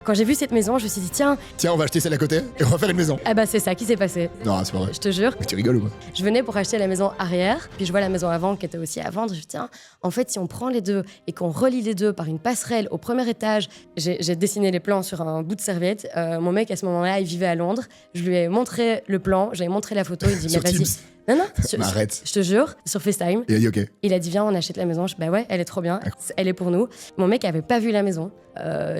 Quand j'ai vu cette maison, je me suis dit tiens, on va acheter celle à côté et on va faire une maison. ah bah c'est ça qui s'est passé. Non, c'est pas vrai. Je te jure. Mais tu rigoles ou quoi? Je venais pour acheter la maison arrière, puis je vois la maison avant qui était aussi à vendre. Je me dis tiens, en fait si on prend les deux et qu'on relie les deux par une passerelle au premier étage, j'ai dessiné les plans sur un bout de serviette. Mon mec à ce moment-là, il vivait à Londres. Je lui ai montré le plan, j'avais montré la photo. Il dit mais vas-y. Teams. Non, Mais arrête. je te jure, sur FaceTime. Il a dit ok. Il a dit viens on achète la maison. Bah ouais, elle est trop bien, elle est pour nous. Mon mec avait pas vu la maison.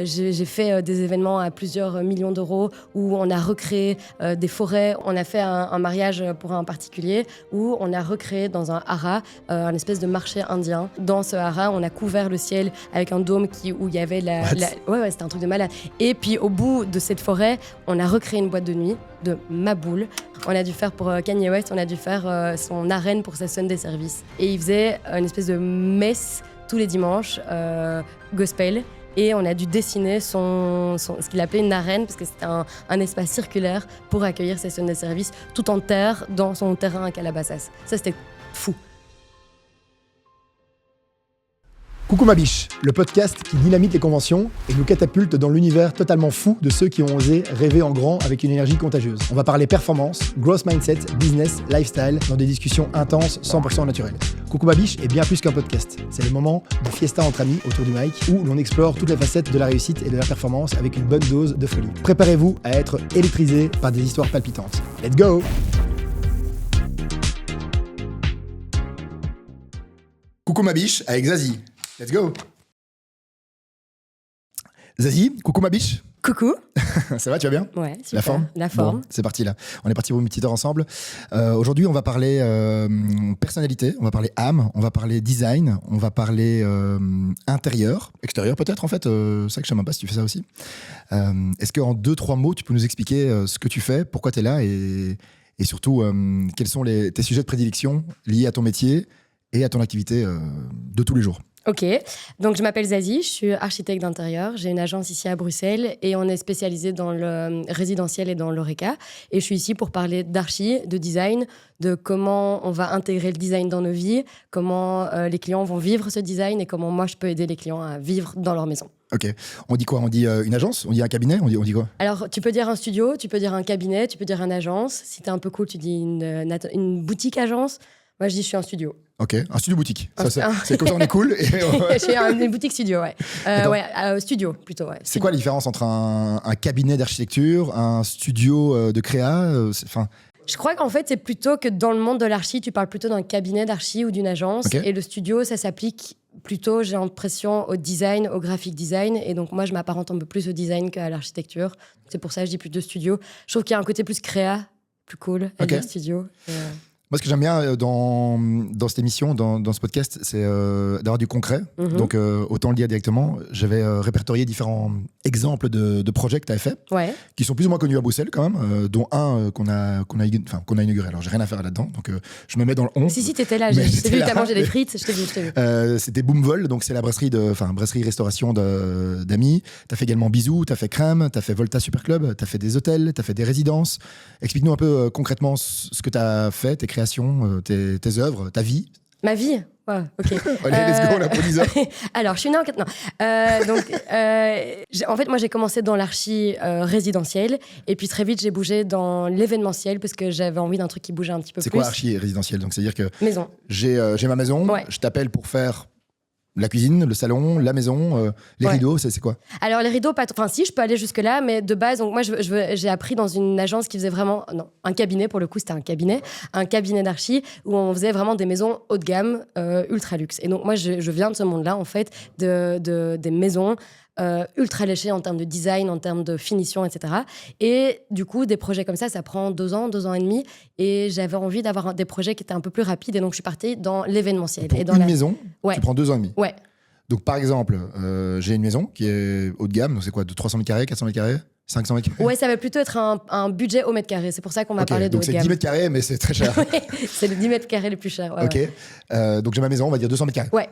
J'ai fait des événements à plusieurs millions d'euros où on a recréé des forêts. On a fait un mariage pour un particulier où on a recréé dans un haras un espèce de marché indien. Dans ce haras, on a couvert le ciel avec un dôme où il y avait Ouais, c'était un truc de malade. Et puis au bout de cette forêt, on a recréé une boîte de nuit de Maboule. On a dû faire pour Kanye West, on a dû faire son arène pour sa Sunday Service. Et il faisait une espèce de messe tous les dimanches, gospel. Et on a dû dessiner ce qu'il appelait une arène, parce que c'était un espace circulaire pour accueillir ses Sunday Service, tout en terre, dans son terrain à Calabasas. Ça, c'était fou. Coucou ma biche, le podcast qui dynamite les conventions et nous catapulte dans l'univers totalement fou de ceux qui ont osé rêver en grand avec une énergie contagieuse. On va parler performance, growth mindset, business, lifestyle dans des discussions intenses, 100% naturelles. Coucou ma biche est bien plus qu'un podcast. C'est le moment de fiesta entre amis autour du mic où l'on explore toutes les facettes de la réussite et de la performance avec une bonne dose de folie. Préparez-vous à être électrisé par des histoires palpitantes. Let's go! Coucou ma biche avec Zazie. Let's go. Zazie, coucou ma biche. Coucou. Ça va, tu vas bien? Ouais, super. La forme? La forme. Bon, c'est parti là. On est parti pour une petite heure ensemble. Aujourd'hui, on va parler personnalité, on va parler âme, on va parler design, on va parler intérieur, extérieur peut-être en fait. C'est ça que je sais même pas si tu fais ça aussi. Est-ce qu'en 2-3 mots, tu peux nous expliquer ce que tu fais, pourquoi tu es là et surtout quels sont tes sujets de prédilection liés à ton métier et à ton activité de tous les jours? Ok, donc je m'appelle Zazie, je suis architecte d'intérieur, j'ai une agence ici à Bruxelles et on est spécialisé dans le résidentiel et dans l'ORECA. Et je suis ici pour parler d'archi, de design, de comment on va intégrer le design dans nos vies, comment les clients vont vivre ce design et comment moi je peux aider les clients à vivre dans leur maison. Ok, on dit quoi? On dit une agence? On dit un cabinet? On dit quoi? Alors tu peux dire un studio, tu peux dire un cabinet, tu peux dire une agence. Si t'es un peu cool, tu dis une boutique agence. Moi je dis je suis un studio. Ok, un studio boutique. C'est comme ça on est cool. Je suis une boutique studio, ouais. Studio plutôt, ouais. C'est quoi la différence entre un cabinet d'architecture, un studio de créa? Je crois qu'en fait, c'est plutôt que dans le monde de l'archi, tu parles plutôt d'un cabinet d'archi ou d'une agence. Okay. Et le studio, ça s'applique plutôt, j'ai l'impression, au design, au graphic design. Et donc, moi, je m'apparente un peu plus au design qu'à l'architecture. C'est pour ça que je dis plutôt studio. Je trouve qu'il y a un côté plus créa, plus cool à dire studio. Moi, ce que j'aime bien dans cette émission, dans ce podcast, c'est d'avoir du concret. Mm-hmm. Donc, autant le dire directement. J'avais répertorié différents exemples de projets que tu avais faits, qui sont plus ou moins connus à Bruxelles quand même, dont un qu'on a inauguré. Alors, j'ai rien à faire là-dedans, donc je me mets dans le 11. Si, t'étais là. J'ai vu, t'as mangé des frites, je t'ai vu. C'était Boomvol, donc c'est la brasserie-restauration d'amis. Tu as fait également Bisous, tu as fait Crème, tu as fait Volta Super Club, tu as fait des hôtels, tu as fait des résidences. Explique-nous un peu concrètement ce que tu as fait, tes créations, tes œuvres, ta vie. Ma vie? Ouais, ok. Allez, let's go, on a pris 10 heures. Alors, je suis née en... en fait, moi, j'ai commencé dans l'archi résidentielle et puis très vite, j'ai bougé dans l'événementiel parce que j'avais envie d'un truc qui bougeait un petit peu plus. C'est quoi archi résidentiel? Donc, c'est-à-dire que maison. J'ai ma maison, je t'appelle pour faire la cuisine, le salon, la maison, les rideaux, c'est quoi? Alors, les rideaux, si, je peux aller jusque-là, mais de base, donc moi, j'ai appris dans une agence qui faisait vraiment... Non, un cabinet, pour le coup, c'était un cabinet d'archi, où on faisait vraiment des maisons haut de gamme, ultra luxe. Et donc, moi, je viens de ce monde-là, en fait, des maisons ultra léchées en termes de design, en termes de finition, etc. Et du coup, des projets comme ça prend 2 ans et demi. Et j'avais envie d'avoir des projets qui étaient un peu plus rapides. Et donc, je suis partie dans l'événementiel. Pour une maison, tu prends 2 ans et demi. Ouais. Donc, par exemple, j'ai une maison qui est haut de gamme. Donc, c'est quoi, de 300 mètres carrés, 400 mètres carrés, 500 mètres carrés? Ouais, ça va plutôt être un budget au mètre carré. C'est pour ça qu'on va parler de haut de gamme. Donc, c'est 10 mètres carrés, mais c'est très cher. C'est le 10 mètres carrés le plus cher. Donc, j'ai ma maison, on va dire 200 mètres carrés. Ouais.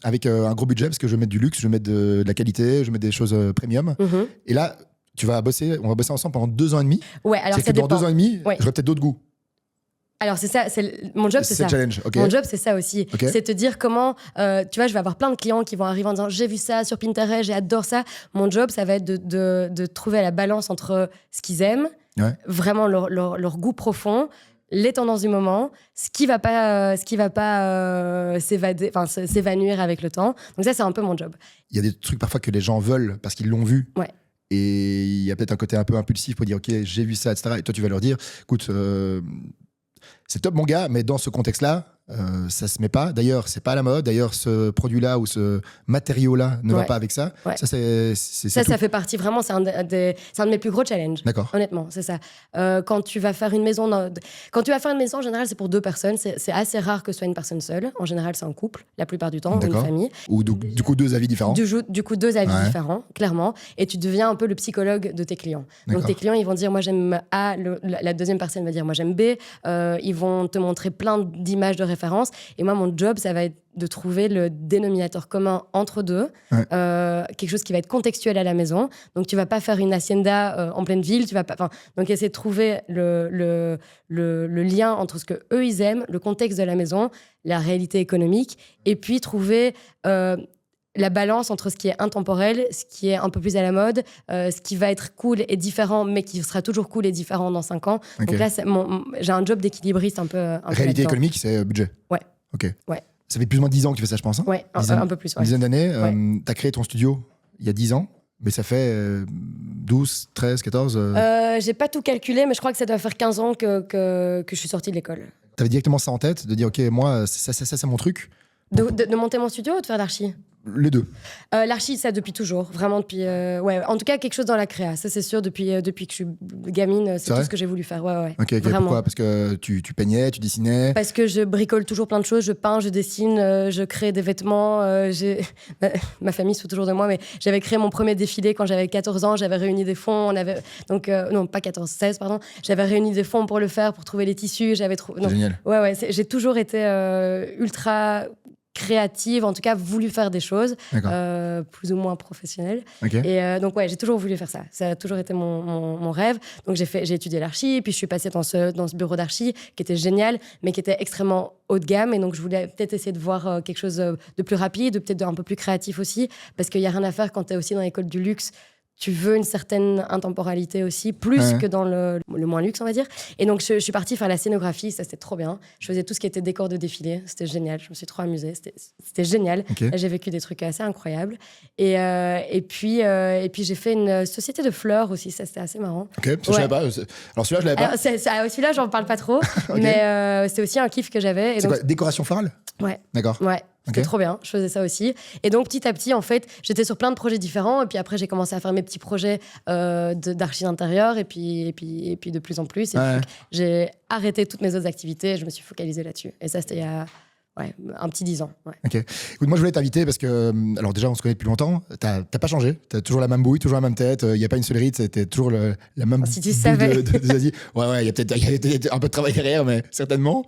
Avec un gros budget, parce que je vais mettre du luxe, je vais mettre de la qualité, je vais mettre des choses premium. Mm-hmm. Et là, on va bosser ensemble pendant 2 ans et demi. Ouais, alors c'est que dans 2 ans et demi, j'aurai peut-être d'autres goûts. Alors c'est ça, mon job c'est ça. Challenge, ok. Mon job c'est ça aussi. Ok. C'est te dire comment, tu vois, je vais avoir plein de clients qui vont arriver en disant j'ai vu ça sur Pinterest, j'adore ça. Mon job ça va être de trouver la balance entre ce qu'ils aiment, vraiment leur goût profond, les tendances du moment, ce qui va pas s'évanouir avec le temps. Donc ça c'est un peu mon job. Il y a des trucs parfois que les gens veulent parce qu'ils l'ont vu. Ouais. Et il y a peut-être un côté un peu impulsif pour dire ok, j'ai vu ça, etc. Et toi tu vas leur dire écoute, c'est top mon gars, mais dans ce contexte-là, ça se met pas. D'ailleurs, c'est pas à la mode. D'ailleurs, ce produit-là ou ce matériau-là ne va pas avec ça. Ouais. Ça, Ça fait partie vraiment, c'est un de mes plus gros challenges. D'accord. Honnêtement, c'est ça. Quand tu vas faire une maison, en général, c'est pour 2 personnes. C'est assez rare que ce soit une personne seule. En général, c'est un couple, la plupart du temps, ou une famille. Ou du coup, 2 avis différents. Du coup, 2 avis différents, clairement. Et tu deviens un peu le psychologue de tes clients. Donc, tes clients, ils vont dire, moi, j'aime A. La deuxième personne va dire, moi, j'aime B. Ils vont te montrer plein d'images de référence. Et moi, mon job, ça va être de trouver le dénominateur commun entre deux, quelque chose qui va être contextuel à la maison. Donc, tu vas pas faire une hacienda en pleine ville. Tu vas pas. Donc, essayer de trouver le lien entre ce que eux ils aiment, le contexte de la maison, la réalité économique, et puis trouver la balance entre ce qui est intemporel, ce qui est un peu plus à la mode, ce qui va être cool et différent, mais qui sera toujours cool et différent dans 5 ans. Okay. Donc là, j'ai un job d'équilibriste un peu réalité économique, c'est budget. Ouais. Ok. Ouais. Ça fait plus ou moins 10 ans que tu fais ça, je pense. Hein, ouais, un peu plus. Une dizaine d'années. Tu as créé ton studio il y a 10 ans, mais ça fait 12, 13, 14 J'ai pas tout calculé, mais je crois que ça doit faire 15 ans que je suis sortie de l'école. Tu avais directement ça en tête, de dire, ok, moi, ça c'est mon truc. De monter mon studio ou de faire l'archi? Les deux. L'archi, ça depuis toujours, vraiment depuis. En tout cas, quelque chose dans la créa, ça c'est sûr, depuis que je suis gamine, c'est tout ce que j'ai voulu faire. Ouais. Ok, pourquoi? Parce que tu peignais, tu dessinais? Parce que je bricole toujours plein de choses, je peins, je dessine, je crée des vêtements. Ma famille se fout toujours de moi, mais j'avais créé mon premier défilé quand j'avais 14 ans, j'avais réuni des fonds, non, pas 14, 16, pardon. J'avais réuni des fonds pour le faire, pour trouver les tissus. Génial. Ouais, j'ai toujours été ultra créative, en tout cas voulu faire des choses plus ou moins professionnelles. Et donc j'ai toujours voulu faire ça. Ça a toujours été mon rêve. Donc j'ai étudié l'archi, puis je suis passée dans ce bureau d'archi qui était génial, mais qui était extrêmement haut de gamme. Et donc je voulais peut-être essayer de voir quelque chose de plus rapide, peut-être un peu plus créatif aussi, parce qu'il n'y a rien à faire quand tu es aussi dans l'école du luxe. Tu veux une certaine intemporalité aussi, plus que dans le moins luxe, on va dire. Et donc, je suis partie faire la scénographie, ça, c'était trop bien. Je faisais tout ce qui était décor de défilé, c'était génial. Je me suis trop amusée, c'était génial. Là, j'ai vécu des trucs assez incroyables. Et puis, j'ai fait une société de fleurs aussi, ça, c'était assez marrant. Ok, je savais pas. Alors, celui-là, je l'avais pas. Celui-là, j'en parle pas trop, mais c'est aussi un kiff que j'avais. C'est quoi, décoration florale? Ouais. D'accord. Ouais. C'était trop bien, je faisais ça aussi. Et donc, petit à petit, en fait, j'étais sur plein de projets différents. Et puis après, j'ai commencé à faire mes petits projets d'archi d'intérieur. Et puis de plus en plus. Et puis, j'ai arrêté toutes mes autres activités et je me suis focalisée là-dessus. Et ça, c'était il y a un petit 10 ans. Ouais. Ok. Écoute, moi, je voulais t'inviter parce que, alors déjà, on se connaît depuis longtemps. T'as pas changé. T'as toujours la même bouille, toujours la même tête. Il n'y a pas une seule ride. C'était toujours la même si tu savais. de Zazie. Ouais, il y a peut-être un peu de travail derrière, mais certainement.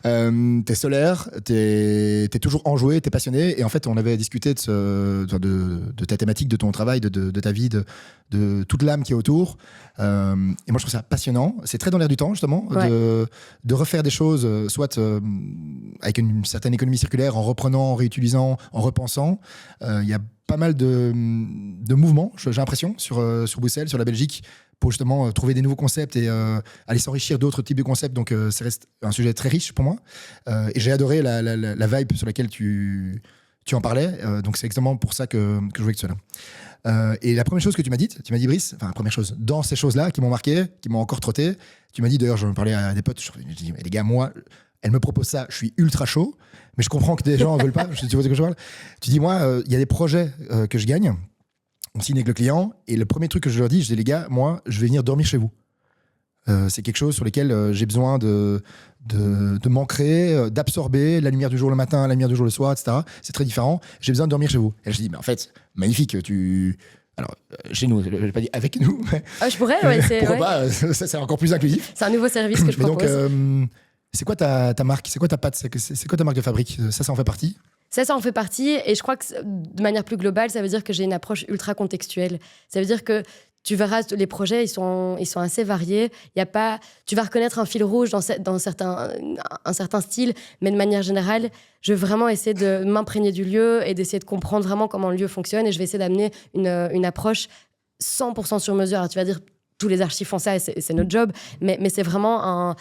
T'es solaire, t'es toujours enjoué, t'es passionné. Et en fait, on avait discuté de ta thématique, de ton travail, de ta vie, de toute l'âme qui est autour. Et moi, je trouve ça passionnant. C'est très dans l'air du temps, justement, de refaire des choses, soit avec une certaine économie circulaire, en reprenant, en réutilisant, en repensant. Il y a pas mal de mouvements, j'ai l'impression, sur Bruxelles, sur la Belgique, pour justement trouver des nouveaux concepts et aller s'enrichir d'autres types de concepts. Donc, ça reste un sujet très riche pour moi. Et j'ai adoré la vibe sur laquelle tu en parlais. Donc, c'est exactement pour ça que je voulais que tu sois là. Et la première chose que tu m'as dit, Brice, enfin, la première chose, dans ces choses-là qui m'ont marqué, qui m'ont encore trotté, tu m'as dit, d'ailleurs, je me parlais à des potes, je dis, mais les gars, moi, elle me propose ça, je suis ultra chaud, mais je comprends que des gens ne veulent pas. Tu vois de quoi je parle? Tu dis, moi, il y a des projets que je gagne, on signe avec le client, et le premier truc que je leur dis, je dis, les gars, moi, je vais venir dormir chez vous. C'est quelque chose sur lequel j'ai besoin de m'ancrer, d'absorber la lumière du jour le matin, la lumière du jour le soir, etc. C'est très différent. J'ai besoin de dormir chez vous. Et je dis, mais en fait, magnifique, Alors, chez nous, je n'ai pas dit avec nous. Mais je pourrais, pourquoi pas, ça, c'est encore plus inclusif. C'est un nouveau service que je propose. Donc, c'est quoi ta marque? C'est quoi ta patte? C'est quoi ta marque de fabrique? Ça en fait partie? Ça en fait partie. Et je crois que de manière plus globale, ça veut dire que j'ai une approche ultra contextuelle. Ça veut dire que tu verras, les projets, ils sont assez variés. Y a pas, tu vas reconnaître un fil rouge dans un certain style, mais de manière générale, je vais vraiment essayer de m'imprégner du lieu et d'essayer de comprendre vraiment comment le lieu fonctionne. Et je vais essayer d'amener une approche 100% sur mesure. Alors, tu vas dire, tous les archis font ça et c'est notre job, mais c'est vraiment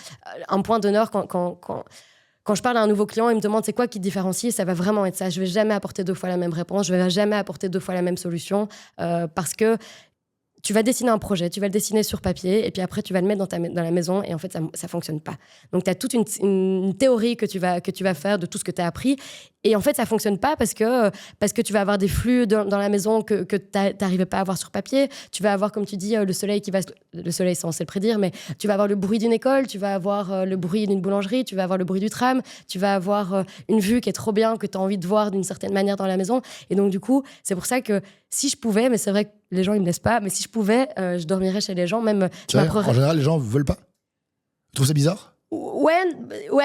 un point d'honneur quand je parle à un nouveau client, il me demande c'est quoi qui te différencie, ça va vraiment être ça. Je vais jamais apporter 2 fois la même réponse, je vais jamais apporter 2 fois la même solution parce que tu vas dessiner un projet, tu vas le dessiner sur papier et puis après tu vas le mettre dans la maison et en fait ça fonctionne pas. Donc tu as toute une théorie que tu vas faire de tout ce que tu as appris et en fait ça fonctionne pas parce que tu vas avoir des flux dans la maison que tu n'arrivais pas à avoir sur papier. Tu vas avoir, comme tu dis, le soleil c'est censé le prédire, mais tu vas avoir le bruit d'une école, tu vas avoir le bruit d'une boulangerie, tu vas avoir le bruit du tram, tu vas avoir une vue qui est trop bien, que tu as envie de voir d'une certaine manière dans la maison. Et donc du coup, c'est pour ça que si je pouvais, mais c'est vrai que les gens ils me laissent pas, mais si je pouvais, je dormirais chez les gens, même. En général, les gens veulent pas. Ils trouvent ça bizarre? Ouais,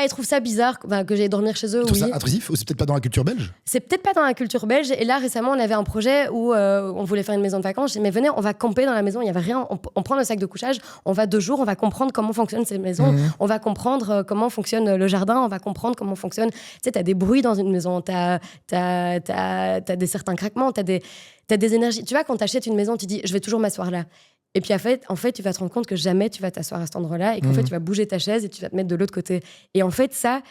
ils trouvent ça bizarre que j'aille dormir chez eux. Ils trouvent ça intrusif, ou c'est peut-être pas dans la culture belge? C'est peut-être pas dans la culture belge. Et là, récemment, on avait un projet où on voulait faire une maison de vacances. J'ai dit, mais venez, on va camper dans la maison. Il y avait rien. On prend le sac de couchage. On va 2 jours. On va comprendre comment fonctionne cette maison. On va comprendre comment fonctionne le jardin. On va comprendre comment fonctionne. Tu sais, t'as des bruits dans une maison. T'as des certains craquements. T'as des énergies. Tu vois, quand t'achètes une maison, tu dis, je vais toujours m'asseoir là. Et puis en fait, tu vas te rendre compte que jamais tu vas t'asseoir à cet endroit-là et qu'en fait, tu vas bouger ta chaise et tu vas te mettre de l'autre côté. Et en fait, ça,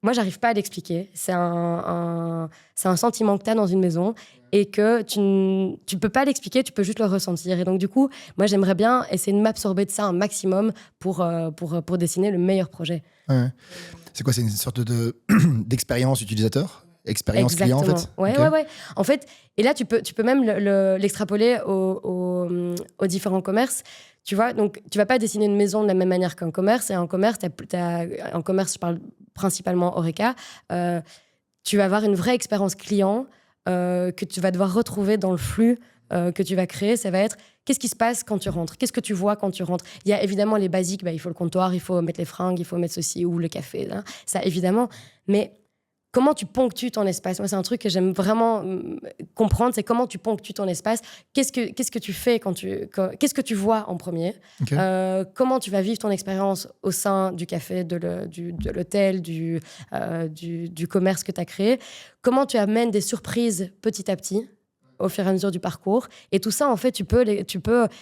moi, j'arrive pas à l'expliquer. C'est un sentiment que tu as dans une maison et que tu peux pas l'expliquer, tu peux juste le ressentir. Et donc, du coup, moi, j'aimerais bien essayer de m'absorber de ça un maximum pour dessiner le meilleur projet. Ouais. C'est quoi? C'est une sorte d'expérience utilisateur? Expérience client, en fait? Ouais. En fait, et là, tu peux même l'extrapoler aux différents commerces. Tu vois, donc tu vas pas dessiner une maison de la même manière qu'un commerce. Et un commerce, un commerce, je parle principalement Horeca, tu vas avoir une vraie expérience client que tu vas devoir retrouver dans le flux que tu vas créer. Ça va être qu'est-ce qui se passe quand tu rentres, qu'est-ce que tu vois quand tu rentres. Il y a évidemment les basiques, il faut le comptoir, il faut mettre les fringues, il faut mettre ceci ou le café, là. Ça évidemment, mais comment tu ponctues ton espace? Moi, c'est un truc que j'aime vraiment comprendre, c'est comment tu ponctues ton espace. Qu'est-ce que tu fais qu'est-ce que tu vois en premier? Comment tu vas vivre ton expérience au sein du café, de l'hôtel, du commerce que tu as créé? Comment tu amènes des surprises petit à petit au fur et à mesure du parcours. Et tout ça, en fait,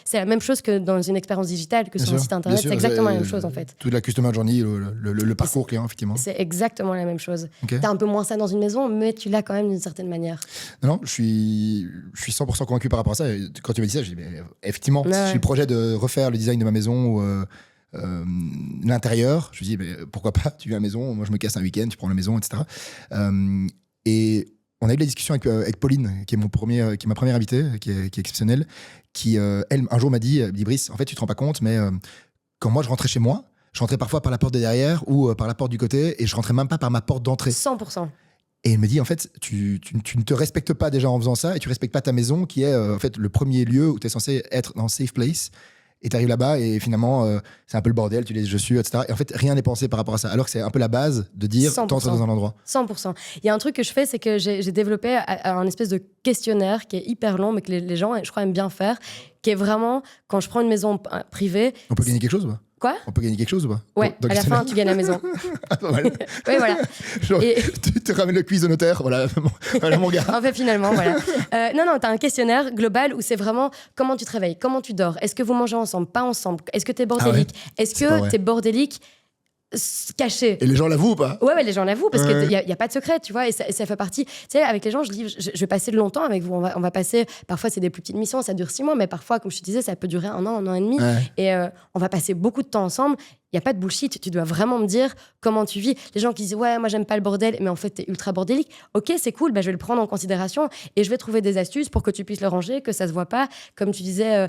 c'est la même chose que dans une expérience digitale, que sur un site internet. C'est exactement la même chose, en fait. Toute la customer journey, le parcours client, effectivement. C'est exactement la même chose. T'as un peu moins ça dans une maison, mais tu l'as quand même d'une certaine manière. Non, je suis 100% convaincu par rapport à ça. Et quand tu m'as dit ça, je dis, mais effectivement, si j'ai le projet de refaire le design de ma maison ou l'intérieur, je me dis, mais pourquoi pas, tu viens à la maison, moi je me casse un week-end, tu prends la maison, etc. Et on a eu de la discussion avec Pauline, qui est ma première invitée, qui est exceptionnelle, qui, elle, un jour m'a dit, Brice, en fait, tu te rends pas compte, mais quand moi, je rentrais chez moi, je rentrais parfois par la porte de derrière ou par la porte du côté, et je rentrais même pas par ma porte d'entrée. 100%. Et elle me dit, en fait, tu ne te respectes pas déjà en faisant ça, et tu respectes pas ta maison, qui est en fait le premier lieu où tu es censé être dans safe place. Et tu arrives là-bas et finalement, c'est un peu le bordel, tu les je suis, etc. Et en fait, rien n'est pensé par rapport à ça. Alors que c'est un peu la base de dire, t'entres dans un endroit. 100%. Il y a un truc que je fais, c'est que j'ai développé un espèce de questionnaire qui est hyper long, mais que les gens, je crois, aiment bien faire, qui est vraiment, quand je prends une maison privée... On peut gagner quelque chose ou pas? Quoi? On peut gagner quelque chose ou pas? Ouais, à la fin, tu gagnes la maison. Ah, pas mal. Oui, voilà. Genre, tu te ramènes le quiz au notaire, voilà mon gars. En fait, finalement, voilà. Non, t'as un questionnaire global où c'est vraiment comment tu te réveilles, comment tu dors, est-ce que vous mangez ensemble, pas ensemble, est-ce que t'es bordélique, est-ce que t'es bordélique caché. Et les gens l'avouent ou pas? Ouais, les gens l'avouent parce qu'il n'y a pas de secret, tu vois, et ça fait partie. Tu sais, avec les gens, je dis, je vais passer longtemps avec vous. On va passer, parfois c'est des plus petites missions, ça dure 6 mois, mais parfois, comme je te disais, ça peut durer 1 an et demi. Ouais. Et on va passer beaucoup de temps ensemble. Il n'y a pas de bullshit, tu dois vraiment me dire comment tu vis. Les gens qui disent « Ouais, moi j'aime pas le bordel », mais en fait t'es ultra bordélique. Ok, c'est cool, je vais le prendre en considération et je vais trouver des astuces pour que tu puisses le ranger, que ça se voit pas. Comme tu disais,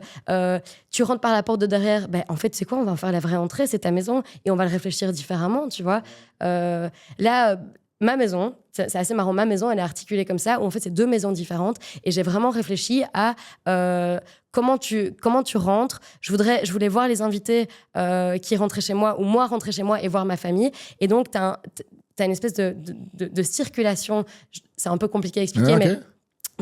tu rentres par la porte de derrière, en fait c'est quoi, on va en faire la vraie entrée, c'est ta maison et on va le réfléchir différemment, tu vois. Là... Ma maison, c'est assez marrant, ma maison, elle est articulée comme ça, où en fait, c'est 2 maisons différentes. Et j'ai vraiment réfléchi à comment tu rentres. Je voulais voir les invités qui rentraient chez moi, ou moi rentrer chez moi et voir ma famille. Et donc, t'as une espèce de circulation. C'est un peu compliqué à expliquer, mais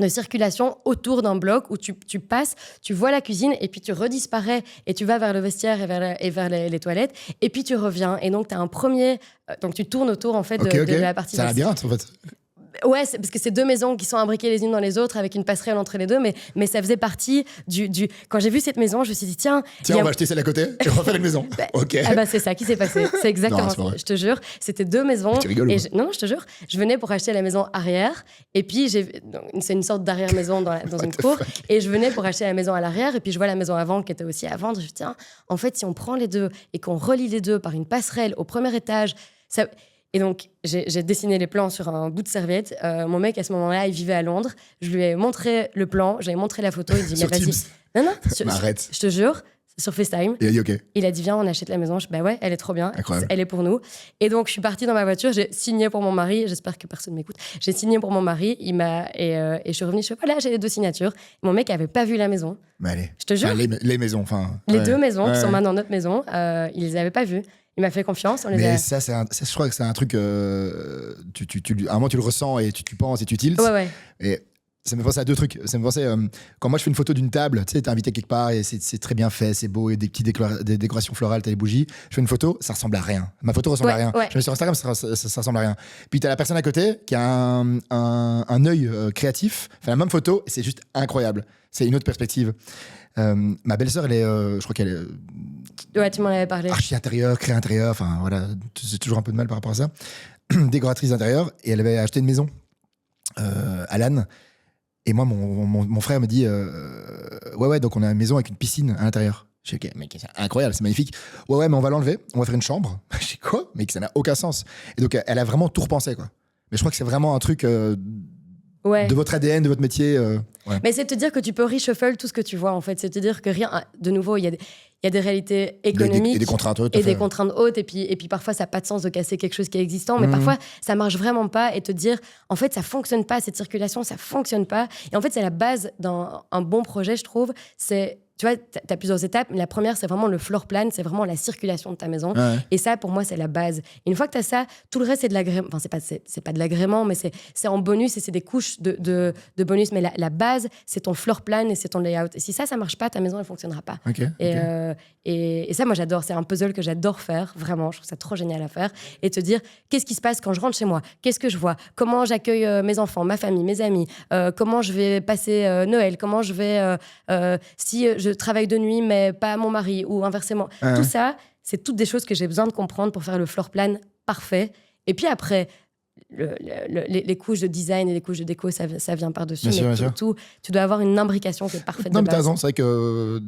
de circulation autour d'un bloc où tu passes, tu vois la cuisine et puis tu redisparais et tu vas vers le vestiaire et vers les toilettes et puis tu reviens. Et donc, tu as un premier... donc, tu tournes autour en fait de la partie C'est un vestiaire. labyrinthe en fait. Ouais, parce que c'est 2 maisons qui sont imbriquées les unes dans les autres avec une passerelle entre les deux, mais ça faisait partie du... Quand j'ai vu cette maison, je me suis dit, tiens, on va acheter celle à côté et on va faire une maison. Ok. Ah bah, c'est ça qui s'est passé. C'est exactement Non, c'est pas ça. vrai. Je te jure. C'était 2 maisons. Tu rigoles ou quoi Non, je te jure. Je venais pour acheter la maison arrière. Et puis, c'est une sorte d'arrière-maison dans une cour. Et je venais pour acheter la maison à l'arrière. Et puis, je vois la maison avant qui était aussi à vendre. Je me dis, tiens, en fait, si on prend les deux et qu'on relie les deux par une passerelle au premier étage, ça... Et donc, j'ai dessiné les plans sur un bout de serviette. Mon mec, à ce moment-là, il vivait à Londres. Je lui ai montré le plan, j'avais montré la photo. Il dit, mais Sur vas-y. Teams. Non, Mais arrête. je te jure, sur FaceTime. Il a dit ok. Il a dit, viens, on achète la maison. Bah ouais, elle est trop bien. Incroyable. Elle est pour nous. Et donc, je suis partie dans ma voiture. J'ai signé pour mon mari. J'espère que personne m'écoute. J'ai signé pour mon mari. Et je suis revenue. Je suis voilà, j'ai les 2 signatures. Mon mec avait pas vu la maison. Mais allez. Je te jure. Enfin, les maisons. Enfin, Les ouais. 2 maisons qui Ouais. sont maintenant notre maison, ils les avaient pas vues. Il m'a fait confiance. On les Mais a... ça, je crois que c'est un truc. À un moment, tu le ressens et tu penses et tu tiltes. Ouais. Et ça me fait penser à 2 trucs. Ça me fait penser, quand moi je fais une photo d'une table, tu sais, t'es invité quelque part et c'est très bien fait, c'est beau, et des petites des décorations florales, t'as les bougies. Je fais une photo, ça ressemble à rien. Ma photo ressemble à rien. Ouais. Je mets sur Instagram, ça ressemble à rien. Puis t'as la personne à côté qui a un œil créatif, fait la même photo et c'est juste incroyable. C'est une autre perspective. Ma belle-sœur, elle est, je crois qu'elle est Ouais, tu m'en avais parlé. archi intérieur, cré intérieur, enfin voilà, j'ai toujours un peu de mal par rapport à ça. Décoratrice d'intérieur, et elle avait acheté une maison à Lannes. Et moi, mon frère me dit ouais, donc on a une maison avec une piscine à l'intérieur. Je dis ok, mec, c'est incroyable, c'est magnifique. Ouais, mais on va l'enlever, on va faire une chambre. Je dis quoi? Mais ça n'a aucun sens. Et donc, elle a vraiment tout repensé, quoi. Mais je crois que c'est vraiment un truc Ouais. de votre ADN, de votre métier. Ouais. Mais c'est te dire que tu peux reshuffle tout ce que tu vois, en fait. C'est te dire que rien. De nouveau, il y a des réalités économiques. Et des contraintes hautes. Et des contraintes hautes. Et puis parfois, ça n'a pas de sens de casser quelque chose qui est existant. Mais parfois, ça marche vraiment pas. Et te dire, en fait, ça fonctionne pas, cette circulation, ça fonctionne pas. Et en fait, c'est la base d'un bon projet, je trouve. C'est. Tu vois, tu as plusieurs étapes. La première, c'est vraiment le floor plan, c'est vraiment la circulation de ta maison. Ouais. Et ça, pour moi, c'est la base. Et une fois que tu as ça, tout le reste, c'est de l'agrément. Enfin, c'est pas de l'agrément, mais c'est en bonus et c'est des couches de bonus. Mais la base, c'est ton floor plan et c'est ton layout. Et si ça marche pas, ta maison, elle fonctionnera pas. Ok. Et ça, moi, j'adore. C'est un puzzle que j'adore faire, vraiment. Je trouve ça trop génial à faire. Et te dire, qu'est-ce qui se passe quand je rentre chez moi? Qu'est-ce que je vois? Comment j'accueille mes enfants, ma famille, mes amis? Comment je vais passer Noël? Comment je vais... si je travaille de nuit, mais pas mon mari, ou inversement. Tout ça, c'est toutes des choses que j'ai besoin de comprendre pour faire le floor plan parfait. Et puis après... les couches de design et les couches de déco, ça vient par-dessus. Bien Mais sûr. tout, tu dois avoir une imbrication qui est parfaite Non, de mais t'as base. raison, c'est vrai que.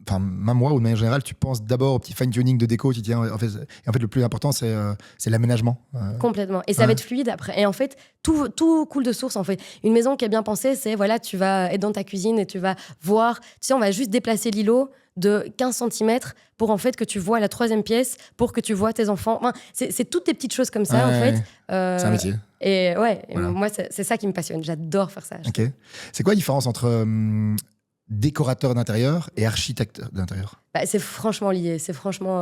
Enfin, même moi, ou de manière générale, tu penses d'abord au petit fine-tuning de déco. Tu dis, en fait, le plus important, c'est l'aménagement. Complètement. Et ça va être fluide après. Et en fait, tout coule de source, en fait. Une maison qui est bien pensée, c'est, voilà, tu vas être dans ta cuisine et tu vas voir... Tu sais, on va juste déplacer l'îlot de 15 cm pour, en fait, que tu vois la 3e pièce, pour que tu vois tes enfants. Enfin, c'est toutes des petites choses comme ça, en fait. C'est un métier. Et ouais, et Voilà. moi, c'est ça qui me passionne. J'adore faire ça. Ok. C'est quoi la différence entre décorateur d'intérieur et architecte d'intérieur? Bah, c'est franchement lié. C'est franchement...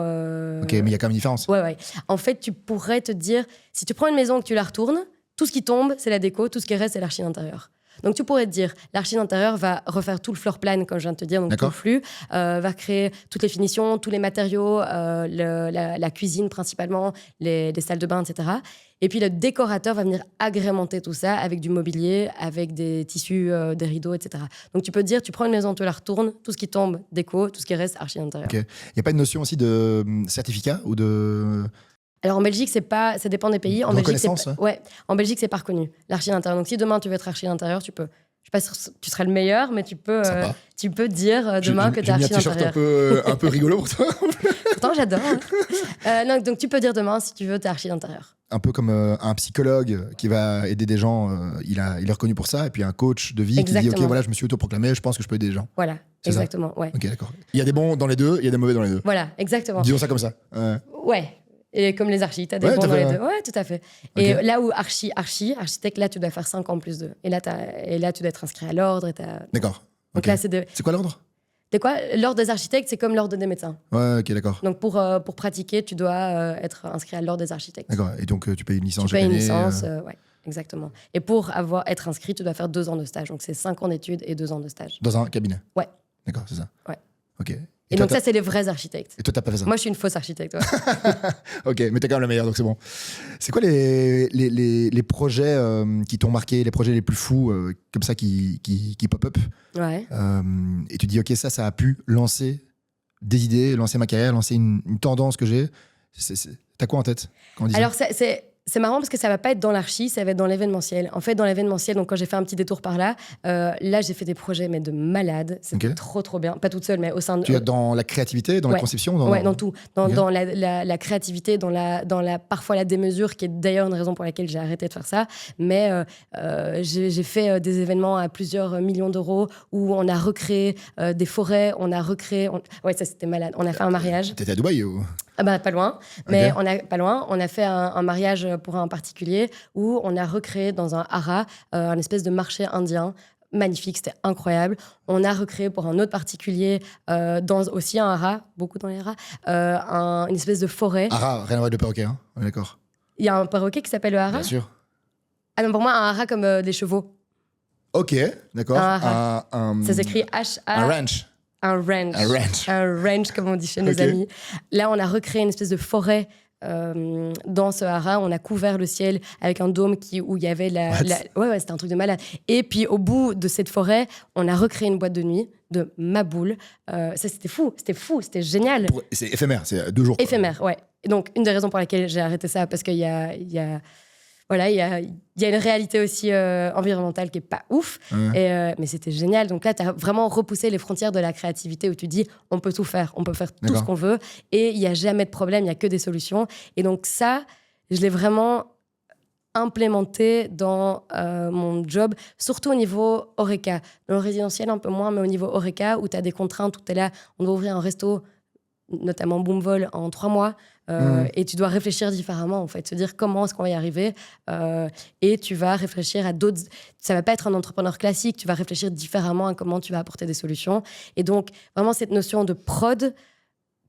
Ok, mais il y a quand même une différence. Ouais. En fait, tu pourrais te dire, si tu prends une maison et que tu la retournes, tout ce qui tombe, c'est la déco, tout ce qui reste, c'est l'archi d'intérieur. Donc, tu pourrais te dire, l'archi d'intérieur va refaire tout le floor plan, comme je viens de te dire, donc tout le flux, va créer toutes les finitions, tous les matériaux, la cuisine principalement, les salles de bain, etc. Et puis, le décorateur va venir agrémenter tout ça avec du mobilier, avec des tissus, des rideaux, etc. Donc, tu peux te dire, tu prends une maison, tu la retournes, tout ce qui tombe, déco, tout ce qui reste, archi d'intérieur. Ok. Il n'y a pas une notion aussi de certificat ou de... Alors en Belgique, ça dépend des pays. En Belgique, reconnaissance, en Belgique, c'est pas reconnu, l'archi d'intérieur. Donc si demain tu veux être archi d'intérieur, tu peux. Je sais pas si tu seras le meilleur, mais tu peux dire demain que tu es archi d'intérieur. J'ai mis un peu rigolo pour toi. Pourtant, j'adore. Non, donc tu peux dire demain si tu veux, tu es archi d'intérieur. Un peu comme un psychologue qui va aider des gens, il est reconnu pour ça, et puis un coach de vie qui dit ok, voilà, je me suis autoproclamé, je pense que je peux aider des gens. Voilà, C'est exactement. Ouais. Ok, d'accord. Il y a des bons dans les deux, il y a des mauvais dans les deux. Voilà, exactement. Disons ça comme ça. Ouais. Et comme les archis, t'as des bons dans les deux. Ouais, tout à fait. Et là où architecte, là, tu dois faire 5 ans plus 2. Et là, tu dois être inscrit à l'ordre. D'accord. Donc Okay. là, c'est quoi l'ordre? C'est quoi? L'ordre des architectes, c'est comme l'ordre des médecins. Ouais, ok, d'accord. Donc pour pratiquer, tu dois être inscrit à l'ordre des architectes. D'accord. Et donc tu payes une licence. Tu payes une licence, ouais. exactement. Et pour être inscrit, tu dois faire 2 ans de stage. Donc, c'est 5 ans d'études et 2 ans de stage. Dans un cabinet? Ouais. D'accord, c'est ça? Ouais. Ok. Et toi, donc, ça, c'est les vrais architectes. Et toi, t'as pas fait ça? Moi, je suis une fausse architecte. Ouais. Ok, mais t'es quand même la meilleure, donc c'est bon. C'est quoi les projets qui t'ont marqué, les projets les plus fous, comme ça, qui pop-up? Ouais. Et tu dis, ok, ça a pu lancer des idées, lancer ma carrière, lancer une tendance que j'ai. T'as quoi en tête quand on dit ça? Alors, c'est marrant parce que ça va pas être dans l'archi, ça va être dans l'événementiel. En fait, dans l'événementiel, donc quand j'ai fait un petit détour par là, là, j'ai fait des projets mais de malade. C'était trop bien. Pas toute seule, mais au sein de... Tu es dans la créativité, dans la conception, dans tout. Dans la créativité, parfois la démesure, qui est d'ailleurs une raison pour laquelle j'ai arrêté de faire ça. Mais j'ai fait des événements à plusieurs millions d'euros où on a recréé des forêts, on a recréé... Ouais, ça, c'était malade. On a fait un mariage. T'étais à Dubaï ou... Ah bah, pas loin, mais on a fait un mariage pour un particulier où on a recréé dans un hara un espèce de marché indien. Magnifique, c'était incroyable. On a recréé pour un autre particulier, dans aussi un hara, beaucoup dans les haras, une espèce de forêt. Hara, rien à voir avec le perroquet, hein? On est d'accord. Il y a un perroquet qui s'appelle le hara? Bien sûr. Ah non, pour moi, un hara comme des chevaux. Ok, d'accord. Ça s'écrit H-A... Un ranch. Un ranch, comme on dit chez nos amis. Là, on a recréé une espèce de forêt dans ce hara. On a couvert le ciel avec un dôme où il y avait Ouais, c'était un truc de malade. Et puis, au bout de cette forêt, on a recréé une boîte de nuit de Maboule. Ça, c'était fou, c'était génial. C'est éphémère, c'est 2 jours. Quoi. Éphémère, ouais. Et donc, une des raisons pour laquelle j'ai arrêté ça, parce qu'il y a une réalité aussi environnementale qui est pas ouf, mais c'était génial. Donc là, tu as vraiment repoussé les frontières de la créativité où tu dis, on peut tout faire, on peut faire tout ce qu'on veut, et il n'y a jamais de problème, il n'y a que des solutions. Et donc ça, je l'ai vraiment implémenté dans mon job, surtout au niveau Horeca. Dans le résidentiel, un peu moins, mais au niveau Horeca, où tu as des contraintes, où tu es là, on doit ouvrir un resto, notamment Boomvol, en 3 mois. Et tu dois réfléchir différemment, en fait, se dire comment est-ce qu'on va y arriver, et tu vas réfléchir à d'autres... Ça va pas être un entrepreneur classique, tu vas réfléchir différemment à comment tu vas apporter des solutions. Et donc, vraiment, cette notion de prod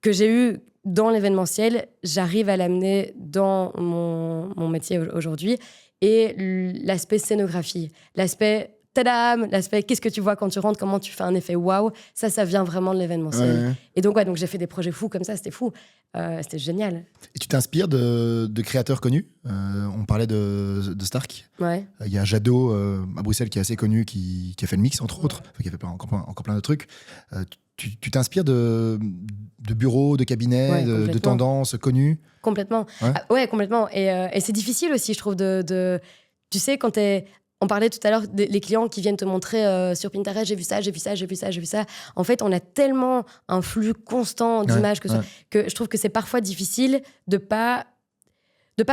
que j'ai eue dans l'événementiel, j'arrive à l'amener dans mon métier aujourd'hui. Et l'aspect scénographie, l'aspect... Tadam, l'aspect qu'est-ce que tu vois quand tu rentres, comment tu fais un effet waouh, ça vient vraiment de l'événementiel. Ouais. Et donc j'ai fait des projets fous comme ça, c'était fou, c'était génial. Et tu t'inspires de créateurs connus, on parlait de Stark. Ouais. Il y a Jadot à Bruxelles qui est assez connu, qui a fait le mix entre autres, qui a fait encore plein de trucs. Tu t'inspires de bureaux, de cabinets, de tendances connues? Complètement. Complètement. Et c'est difficile aussi, je trouve, tu sais, quand t'es... On parlait tout à l'heure des clients qui viennent te montrer sur Pinterest, j'ai vu ça. En fait, on a tellement un flux constant d'images que je trouve que c'est parfois difficile de pas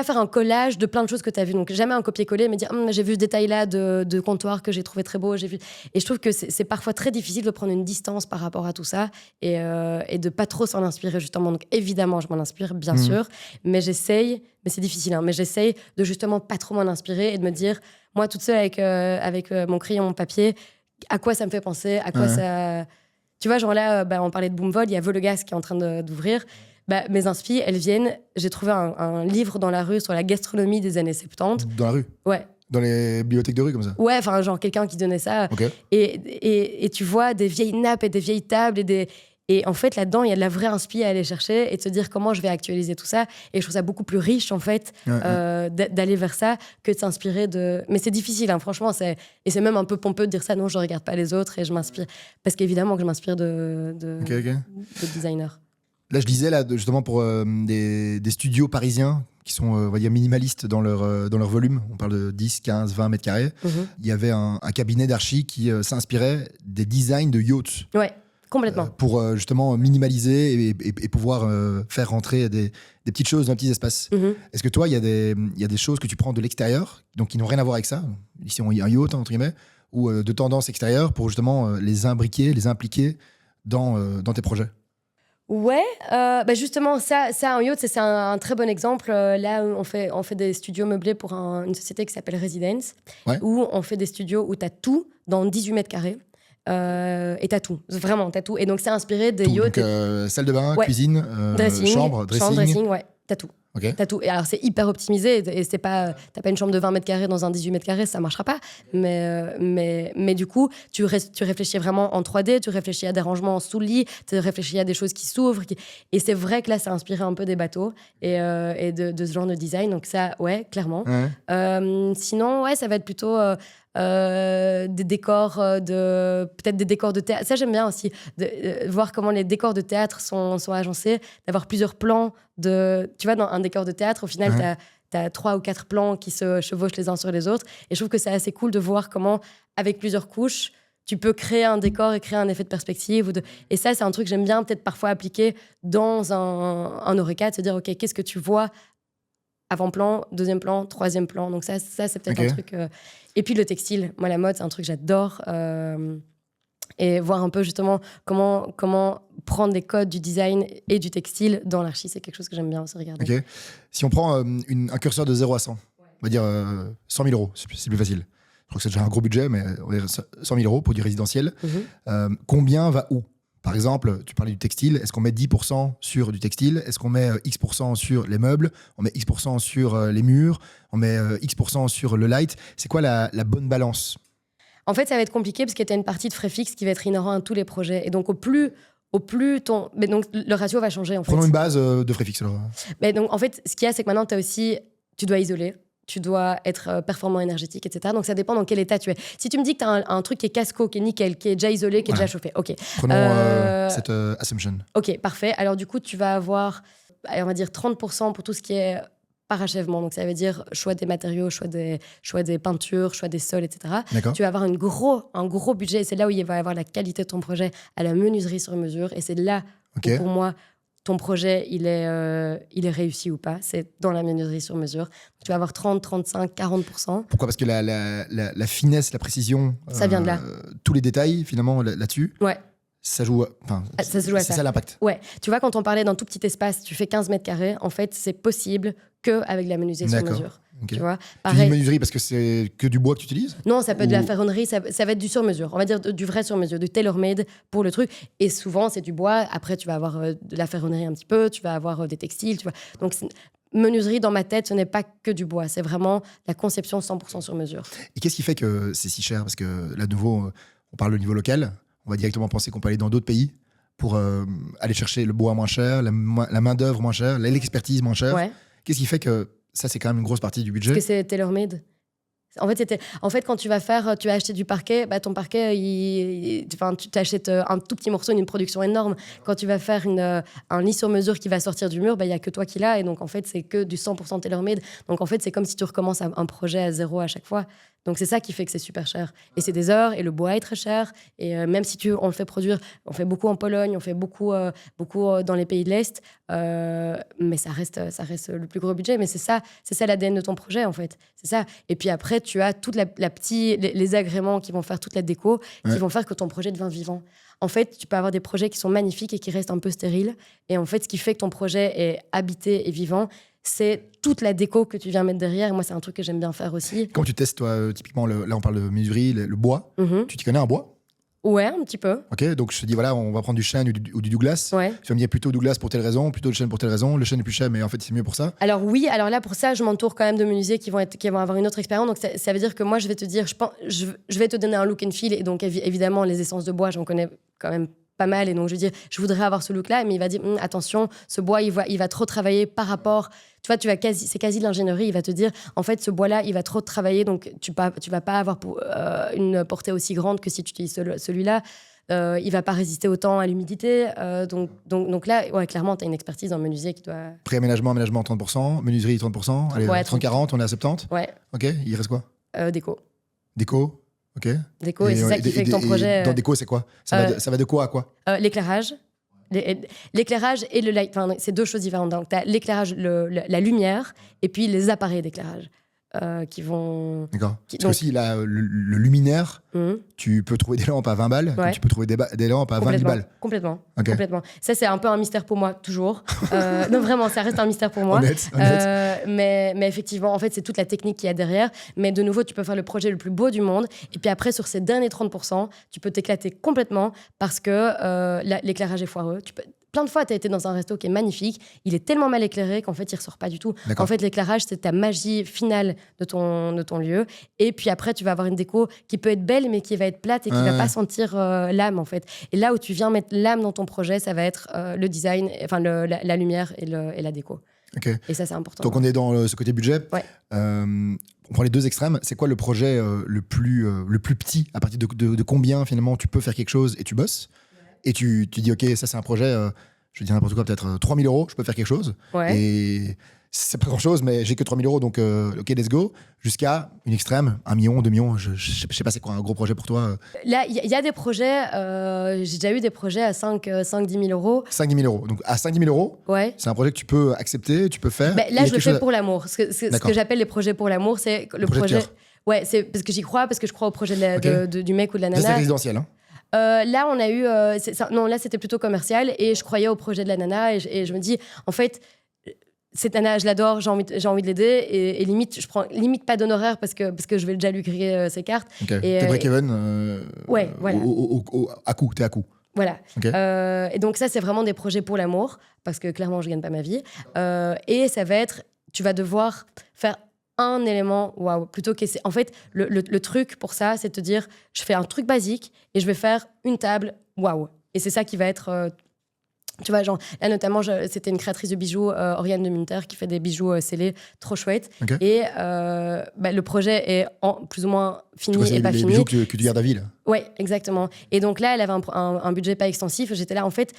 faire un collage de plein de choses que tu as vues. Donc, jamais un copier-coller, mais dire j'ai vu ce détail-là de comptoir que j'ai trouvé très beau. J'ai vu... Et je trouve que c'est parfois très difficile de prendre une distance par rapport à tout ça et de pas trop s'en inspirer, justement. Donc, évidemment, je m'en inspire, bien sûr, mais j'essaye, mais c'est difficile, hein, mais j'essaye de justement pas trop m'en inspirer et de me dire, moi, toute seule avec mon crayon, mon papier, à quoi ça me fait penser, à quoi ça... Tu vois, genre là, on parlait de Boomvol, il y a Vologas qui est en train d'ouvrir. Mes inspi, elles viennent... J'ai trouvé un livre dans la rue sur la gastronomie des années 70. Dans la rue? Ouais. Dans les bibliothèques de rue, comme ça? Ouais, enfin, genre quelqu'un qui donnait ça. Okay. Et tu vois des vieilles nappes et des vieilles tables et en fait, là-dedans, il y a de la vraie inspi à aller chercher et de se dire comment je vais actualiser tout ça. Et je trouve ça beaucoup plus riche, en fait, d'aller vers ça que de s'inspirer de... Mais c'est difficile, hein, franchement. Et c'est même un peu pompeux de dire ça. Non, je regarde pas les autres et je m'inspire. Parce qu'évidemment que je m'inspire de designers. Là, je disais, justement, pour des studios parisiens qui sont, on va dire, minimalistes dans leur volume. On parle de 10, 15, 20 mètres carrés. Il y avait un cabinet d'archi qui s'inspirait des designs de yachts. Ouais. Complètement. Pour justement minimaliser et pouvoir faire rentrer des petites choses dans des petits espaces. Est-ce que toi, il y a des choses que tu prends de l'extérieur, donc qui n'ont rien à voir avec ça, ici on y a un yacht, entre guillemets, ou de tendances extérieures pour justement les imbriquer, les impliquer dans tes projets? Ouais, justement, ça un yacht, c'est un très bon exemple. Là, on fait des studios meublés pour une société qui s'appelle Residence, où on fait des studios où tu as tout dans 18 mètres carrés. Et t'as tout, vraiment t'as tout. Et donc c'est inspiré des yachts. Donc salle de bain, cuisine, dressing, chambre, dressing, ouais, t'as tout. Ok. T'as tout. Et alors, c'est hyper optimisé. Et c'est pas, t'as pas une chambre de 20 mètres carrés dans un 18 mètres carrés, ça marchera pas. Mais du coup, tu réfléchis vraiment en 3D, tu réfléchis à des rangements sous le lit, tu réfléchis à des choses qui s'ouvrent. Et c'est vrai que là, ça a inspiré un peu des bateaux et de ce genre de design. Donc ça, ouais, clairement. Ouais. Sinon, ouais, ça va être plutôt... des décors peut-être des décors de théâtre. Ça, j'aime bien aussi, de voir comment les décors de théâtre sont agencés, d'avoir plusieurs plans. Tu vois, dans un décor de théâtre, au final, t'as 3 ou 4 plans qui se chevauchent les uns sur les autres. Et je trouve que c'est assez cool de voir comment, avec plusieurs couches, tu peux créer un décor et créer un effet de perspective. Et ça, c'est un truc que j'aime bien peut-être parfois appliquer dans un Oreca, de se dire, OK, qu'est-ce que tu vois avant-plan, deuxième plan, troisième plan. Donc ça c'est peut-être un truc... Et puis le textile. Moi, la mode, c'est un truc que j'adore. Et voir un peu justement comment prendre les codes du design et du textile dans l'archi, c'est quelque chose que j'aime bien aussi regarder. Ok. Si on prend un curseur de 0 à 100, on va dire 100 000 euros, c'est plus facile. Je crois que c'est déjà un gros budget, mais on va dire 100 000 euros pour du résidentiel. Combien va où ? Par exemple, tu parlais du textile. Est-ce qu'on met 10% sur du textile ? Est-ce qu'on met X% sur les meubles ? On met X% sur les murs ? On met X% sur le light ? C'est quoi la bonne balance ? En fait, ça va être compliqué parce que tu as une partie de frais fixes qui va être inhérent à tous les projets. Et donc, au plus ton... Mais donc, le ratio va changer, en fait. Prenons une base de frais fixes, alors. Mais donc, en fait, ce qu'il y a, c'est que maintenant, tu dois isoler. Tu dois être performant énergétique, etc. Donc, ça dépend dans quel état tu es. Si tu me dis que tu as un truc qui est casco, qui est nickel, qui est déjà isolé, qui est déjà chauffé, OK. Prenons cette assumption. OK, parfait. Alors, du coup, tu vas avoir, on va dire, 30% pour tout ce qui est parachèvement. Donc, ça veut dire choix des matériaux, choix des peintures, choix des sols, etc. D'accord. Tu vas avoir un gros budget. Et c'est là où il va y avoir la qualité de ton projet à la menuiserie sur mesure. Et c'est là où, pour moi, ton projet, il est réussi ou pas. C'est dans la menuiserie sur mesure. Tu vas avoir 30, 35, 40%. Pourquoi ? Parce que la finesse, la précision... Ça vient de là. Tous les détails, finalement, là-dessus, ouais. ça joue... ça se joue à ça. C'est ça l'impact. Ouais. Tu vois, quand on parlait d'un tout petit espace, tu fais 15 mètres carrés, en fait, c'est possible qu'avec la menuiserie sur mesure. Okay. Tu vois, tu dis menuiserie parce que c'est que du bois que tu utilises ? Non, ça peut être de la ferronnerie, ça va être du sur-mesure. On va dire du vrai sur-mesure, du tailor-made pour le truc. Et souvent, c'est du bois. Après, tu vas avoir de la ferronnerie un petit peu, tu vas avoir des textiles. Tu vois. Donc, menuiserie, dans ma tête, ce n'est pas que du bois. C'est vraiment la conception 100% sur mesure. Et qu'est-ce qui fait que c'est si cher ? Parce que là, de nouveau, on parle au niveau local. On va directement penser qu'on peut aller dans d'autres pays pour aller chercher le bois moins cher, la main-d'œuvre moins chère, l'expertise moins chère. Ouais. Qu'est-ce qui fait que ça, c'est quand même une grosse partie du budget ? Parce que c'est tailor-made. En fait, quand tu vas acheter du parquet, ton parquet, tu t'achètes un tout petit morceau d'une production énorme. Quand tu vas faire un lit sur mesure qui va sortir du mur, il n'y a que toi qui l'as. Et donc, en fait, c'est que du 100% tailor-made. Donc, en fait, c'est comme si tu recommences un projet à zéro à chaque fois. Donc, c'est ça qui fait que c'est super cher. Et c'est des heures, et le bois est très cher. Et même si on le fait produire, on fait beaucoup en Pologne, on fait beaucoup dans les pays de l'Est. Mais ça reste le plus gros budget. Mais c'est ça l'ADN de ton projet, en fait. C'est ça. Et puis après, tu as toute les agréments qui vont faire toute la déco, qui vont faire que ton projet devient vivant. En fait, tu peux avoir des projets qui sont magnifiques et qui restent un peu stériles. Et en fait, ce qui fait que ton projet est habité et vivant, c'est toute la déco que tu viens mettre derrière. Et moi, c'est un truc que j'aime bien faire aussi. Quand tu testes, toi, typiquement, là, on parle de menuiserie, le bois. Tu t'y connais en bois ? Ouais, un petit peu. Ok, donc je te dis, voilà, on va prendre du chêne ou du Douglas. Ouais. Tu vas me dire plutôt Douglas pour telle raison, plutôt le chêne pour telle raison. Le chêne est plus cher, mais en fait, c'est mieux pour ça. Alors oui, alors là, pour ça, je m'entoure quand même de menuisiers qui vont avoir une autre expérience. Donc ça veut dire que moi, je vais te dire, je vais te donner un look and feel. Et donc, évidemment, les essences de bois, j'en connais quand même pas mal. Et donc, je vais dire, je voudrais avoir ce look-là. Mais il va dire, attention, ce bois, il va trop travailler par rapport... Tu vois, c'est quasi de l'ingénierie. Il va te dire, en fait, ce bois-là, il va trop travailler. Donc, tu vas pas avoir une portée aussi grande que si tu utilises celui-là. Il va pas résister autant à l'humidité. Donc là, ouais, clairement, tu as une expertise en menuisier qui doit... Pré-aménagement, aménagement 30%, menuiserie 30%. Allez, ouais, 30-40, on est à 70. Ouais. Ok, il reste quoi ? Déco. Déco, ok. Déco, et c'est ça qui fait que ton projet... Dans déco, c'est quoi ? Ça va de quoi à quoi ? L'éclairage. L'éclairage et le light, c'est deux choses différentes. Donc, tu as l'éclairage, la lumière, et puis les appareils d'éclairage qui vont... D'accord. Parce que aussi, là, le luminaire, tu peux trouver des lampes à 20 balles, tu peux trouver des lampes à 20 balles. Complètement. Okay. Complètement. Ça, c'est un peu un mystère pour moi, toujours. Non, vraiment, ça reste un mystère pour moi. Honnête. Mais effectivement, en fait, c'est toute la technique qu'il y a derrière. Mais de nouveau, tu peux faire le projet le plus beau du monde. Et puis après, sur ces derniers 30%, tu peux t'éclater complètement parce que l'éclairage est foireux. plein de fois, tu as été dans un resto qui est magnifique, il est tellement mal éclairé qu'en fait, il ressort pas du tout. D'accord. En fait, l'éclairage, c'est ta magie finale de ton lieu. Et puis après, tu vas avoir une déco qui peut être belle, mais qui va être plate et qui va pas sentir l'âme, en fait. Et là où tu viens mettre l'âme dans ton projet, ça va être le design, enfin la lumière et la déco. Okay. Et ça, c'est important. Donc, on est dans ce côté budget. Ouais. On prend les deux extrêmes. C'est quoi le projet le plus petit? À partir de combien, finalement, tu peux faire quelque chose et tu bosses? Et tu dis, OK, ça, c'est un projet, je vais dire n'importe quoi, peut-être 3 000 €, je peux faire quelque chose. Ouais. Et c'est pas grand-chose, mais j'ai que 3 000 €, donc OK, let's go. Jusqu'à une extrême, 1 million, 2 millions. Je sais pas, c'est quoi un gros projet pour toi? Là, il y a des projets, j'ai déjà eu des projets à 5-10 000 €. 5-10 000 €. Donc, à 5-10 000 €, Ouais. c'est un projet que tu peux accepter, tu peux faire. Là, je le fais pour l'amour. Ce que j'appelle les projets pour l'amour, c'est le Projet de cœur. Ouais, c'est parce que j'y crois, parce que je crois au projet du mec ou de la Ça, c'est nana. résidentiel, hein? Là, on a eu... non, là, c'était plutôt commercial et je croyais au projet de la nana et je me dis, en fait, cette nana, je l'adore, j'ai envie de l'aider et limite, je prends limite pas d'honoraire parce que je vais déjà lui griller ses cartes. Okay. Et, t'es break-even ouais, voilà. à coup, t'es à coup. Voilà. Okay. Et donc ça, c'est vraiment des projets pour l'amour parce que clairement, je gagne pas ma vie. Et ça va être, tu vas devoir faire un élément, waouh, plutôt que en fait, le truc pour ça, c'est de te dire, je fais un truc basique et je vais faire une table, waouh. Et c'est ça qui va être... tu vois, genre, là, notamment, c'était une créatrice de bijoux, Oriane de Munter, qui fait des bijoux scellés trop chouettes. Okay. Et le projet est plus ou moins fini et pas les fini. bijoux que tu gardes à vie, là. Oui, exactement. Et donc là, elle avait un budget pas extensif. J'étais là, en fait,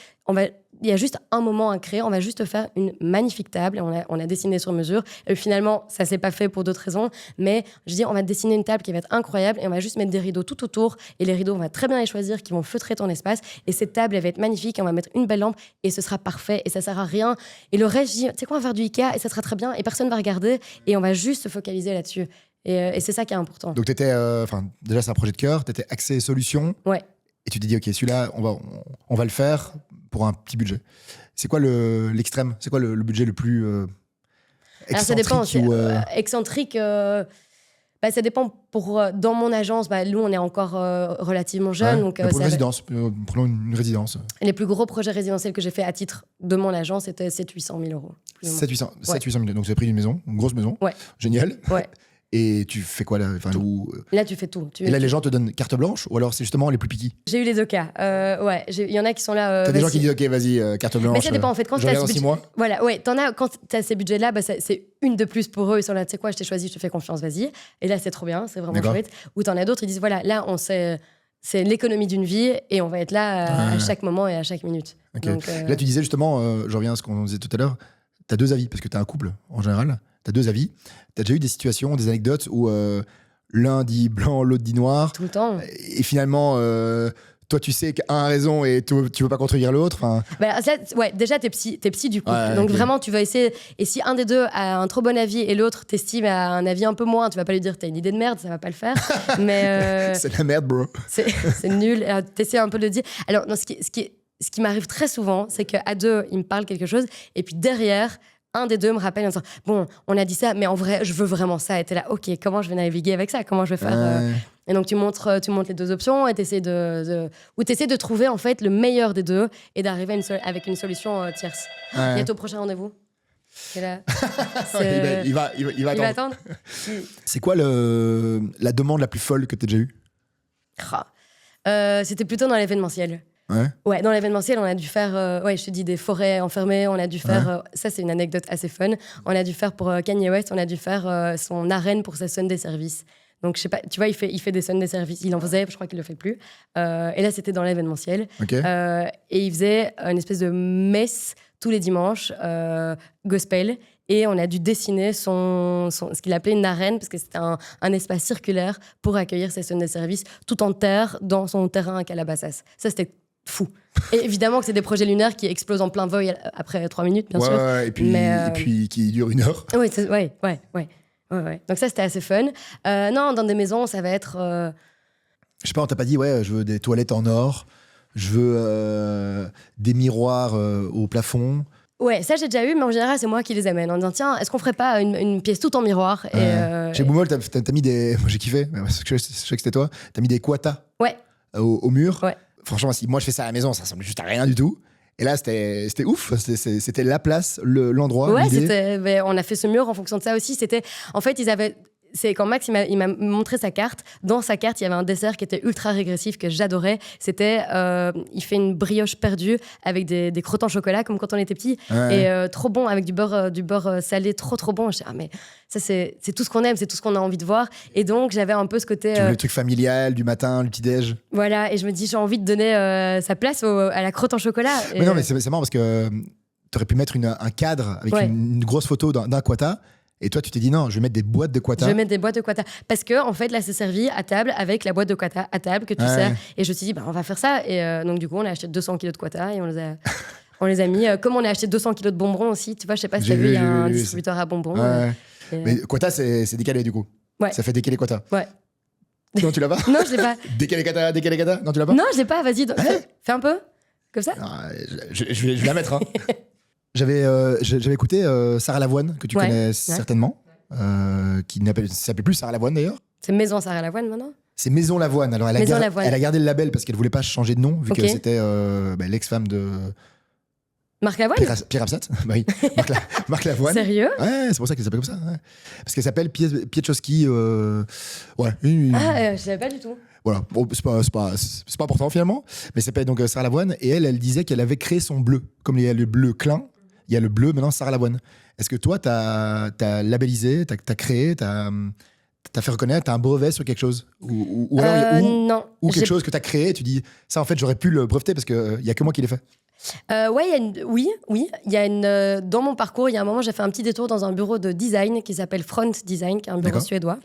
il y a juste un moment à créer. On va juste faire une magnifique table. Et on a dessiné sur mesure. Et finalement, ça s'est pas fait pour d'autres raisons. Mais je dis, on va dessiner une table qui va être incroyable. Et on va juste mettre des rideaux tout autour. Et les rideaux, on va très bien les choisir, qui vont feutrer ton espace. Et cette table, elle va être magnifique. Et on va mettre une belle lampe. Et ce sera parfait. Et ça sert à rien. Et le reste, je dis, tu sais quoi, on va faire du Ikea. Et ça sera très bien. Et personne va regarder. Et on va juste se focaliser là-dessus. Et c'est ça qui est important. Donc, t'étais, déjà, c'est un projet de cœur, t'étais axé solution. Ouais. Et tu t'es dit, OK, celui-là, on va le faire pour un petit budget. C'est quoi l'extrême? C'est quoi le budget le plus excentrique? Alors, ça dépend. Excentrique, ça dépend. Dans mon agence, nous, on est encore relativement jeunes. Ouais. Donc, pour une résidence, prenons une résidence. Les plus gros projets résidentiels que j'ai fait à titre de mon agence, c'était 700 000 €. 700 000. Donc, vous avez pris une maison, une grosse maison. Ouais. Génial. Ouais. Et tu fais quoi là? Là, tu fais tout. Et là, les gens te donnent carte blanche ou alors c'est justement les plus piqués? J'ai eu les deux cas. Ouais, il y en a qui sont là. T'as des gens qui disent OK, vas-y, carte blanche. Mais ça dépend en fait. Quand je reviens dans 6 mois. Voilà, ouais. Quand t'as ces budgets-là, c'est une de plus pour eux. Ils sont là, tu sais quoi, je t'ai choisi, je te fais confiance, vas-y. Et là, c'est trop bien, c'est vraiment chouette. Ou t'en as d'autres, ils disent voilà, là, c'est l'économie d'une vie et on va être là à chaque moment et à chaque minute. Okay. Donc, là, tu disais justement, je reviens à ce qu'on disait tout à l'heure, t'as deux avis parce que t'es un couple en général. T'as deux avis. T'as déjà eu des situations, des anecdotes où l'un dit blanc, l'autre dit noir. Tout le temps. Et finalement, toi, tu sais qu'un a raison et tu veux pas contredire l'autre. Déjà, t'es psy du couple. Ouais, donc okay. vraiment, tu vas essayer. Et si un des deux a un trop bon avis et l'autre t'estime à un avis un peu moins, tu vas pas lui dire t'as une idée de merde, ça va pas le faire. Mais c'est de la merde, bro. C'est nul. T'essaies un peu de le dire. Alors, non, ce qui m'arrive très souvent, c'est qu'à deux, ils me parlent quelque chose et puis derrière, un des deux me rappelle en disant bon, on a dit ça, mais en vrai, je veux vraiment ça. Et t'es là, ok, comment je vais naviguer avec ça? Comment je vais faire Et donc tu montres les deux options et t'essaies de trouver en fait le meilleur des deux et d'arriver avec une solution tierce. Bientôt prochain rendez-vous. Là, il va attendre. C'est quoi la demande la plus folle que t'aies déjà eue? C'était plutôt dans l'événementiel. Ouais, dans l'événementiel, on a dû faire, je te dis, des forêts enfermées. On a dû faire, ça c'est une anecdote assez fun. On a dû faire pour Kanye West, on a dû faire son arène pour sa Sunday Service. Donc je sais pas, tu vois, il fait des Sunday Service. Il en faisait, je crois qu'il le fait plus. Et là, c'était dans l'événementiel. Okay. Et il faisait une espèce de messe tous les dimanches, gospel. Et on a dû dessiner ce qu'il appelait une arène, parce que c'était un espace circulaire pour accueillir ses Sunday Service, tout en terre, dans son terrain à Calabasas. Ça, c'était fou. Et évidemment que c'est des projets lunaires qui explosent en plein vol après 3 minutes, bien sûr. Et puis qui durent 1 heure. Ouais. Donc ça, c'était assez fun. Non, dans des maisons, ça va être... Je sais pas, on t'a pas dit, je veux des toilettes en or, je veux des miroirs au plafond. Ouais, ça j'ai déjà eu, mais en général, c'est moi qui les amène en disant tiens, est-ce qu'on ferait pas une pièce toute en miroir Chez Boumol, t'as mis des... Moi, j'ai kiffé, parce que je sais que c'était toi. T'as mis des quatas au mur. Ouais. Franchement, si moi je fais ça à la maison, ça ressemble juste à rien du tout. Et là, c'était ouf. C'était la place, l'endroit, Ouais, l'idée. mais on a fait ce mur en fonction de ça aussi. En fait, c'est quand Max il m'a montré sa carte. Dans sa carte, il y avait un dessert qui était ultra régressif que j'adorais. C'était, il fait une brioche perdue avec des crottants au chocolat comme quand on était petit, et trop bon avec du beurre salé, trop bon. Je dis, mais ça c'est tout ce qu'on aime, c'est tout ce qu'on a envie de voir. Et donc j'avais un peu ce côté. Tu veux le truc familial du matin, le petit déj. Voilà, et je me dis j'ai envie de donner sa place à la crotte en chocolat. Mais non, mais c'est marrant parce que t'aurais pu mettre un cadre avec une grosse photo d'un Quata. Et toi, tu t'es dit non, je vais mettre des boîtes de Quata. Je vais mettre des boîtes de Quata. Parce que, en fait, là, c'est servi à table avec la boîte de Quata à table que tu sers. Et je me suis dit, on va faire ça. Et donc, du coup, on a acheté 200 kilos de Quata et on les a mis. Comme on a acheté 200 kilos de bonbons aussi. Tu vois, je sais pas si tu as vu, il y a un distributeur à bonbons. Mais Quata, c'est décalé du coup. Ouais. Ça fait décaler Quata. Ouais. Non, tu l'as pas? Non, je l'ai pas. Décaler Quata. Non, tu l'as pas? Non, je l'ai pas. Vas-y, fais un peu. Comme ça. Non, je vais la mettre. Hein. J'avais écouté Sarah Lavoine, que tu connais certainement, qui s'appelait plus Sarah Lavoine d'ailleurs. C'est Maison Sarah Lavoine maintenant. C'est Maison Lavoine. Alors elle a gardé le label parce qu'elle voulait pas changer de nom, vu que c'était l'ex-femme de Marc Lavoine. Pierre Absat. Bah oui, Marc Lavoine. Sérieux? Ouais, c'est pour ça qu'elle s'appelle comme ça. Ouais. Parce qu'elle s'appelle Pietchowski. Ouais. Je savais pas du tout. Voilà, bon, c'est pas important finalement, mais ça s'appelle donc Sarah Lavoine, et elle disait qu'elle avait créé son bleu. Comme il y a le bleu Klein, il y a le bleu maintenant Sarah Lavoine. Est-ce que toi, t'as labellisé, t'as créé, t'as fait reconnaître, t'as un brevet sur quelque chose ou alors, non. Ou quelque chose que t'as créé, tu dis, ça en fait j'aurais pu le breveter parce qu'il y a que moi qui l'ai fait. Oui. Il y a dans mon parcours, il y a un moment, j'ai fait un petit détour dans un bureau de design qui s'appelle Front Design, qui est un bureau suédois.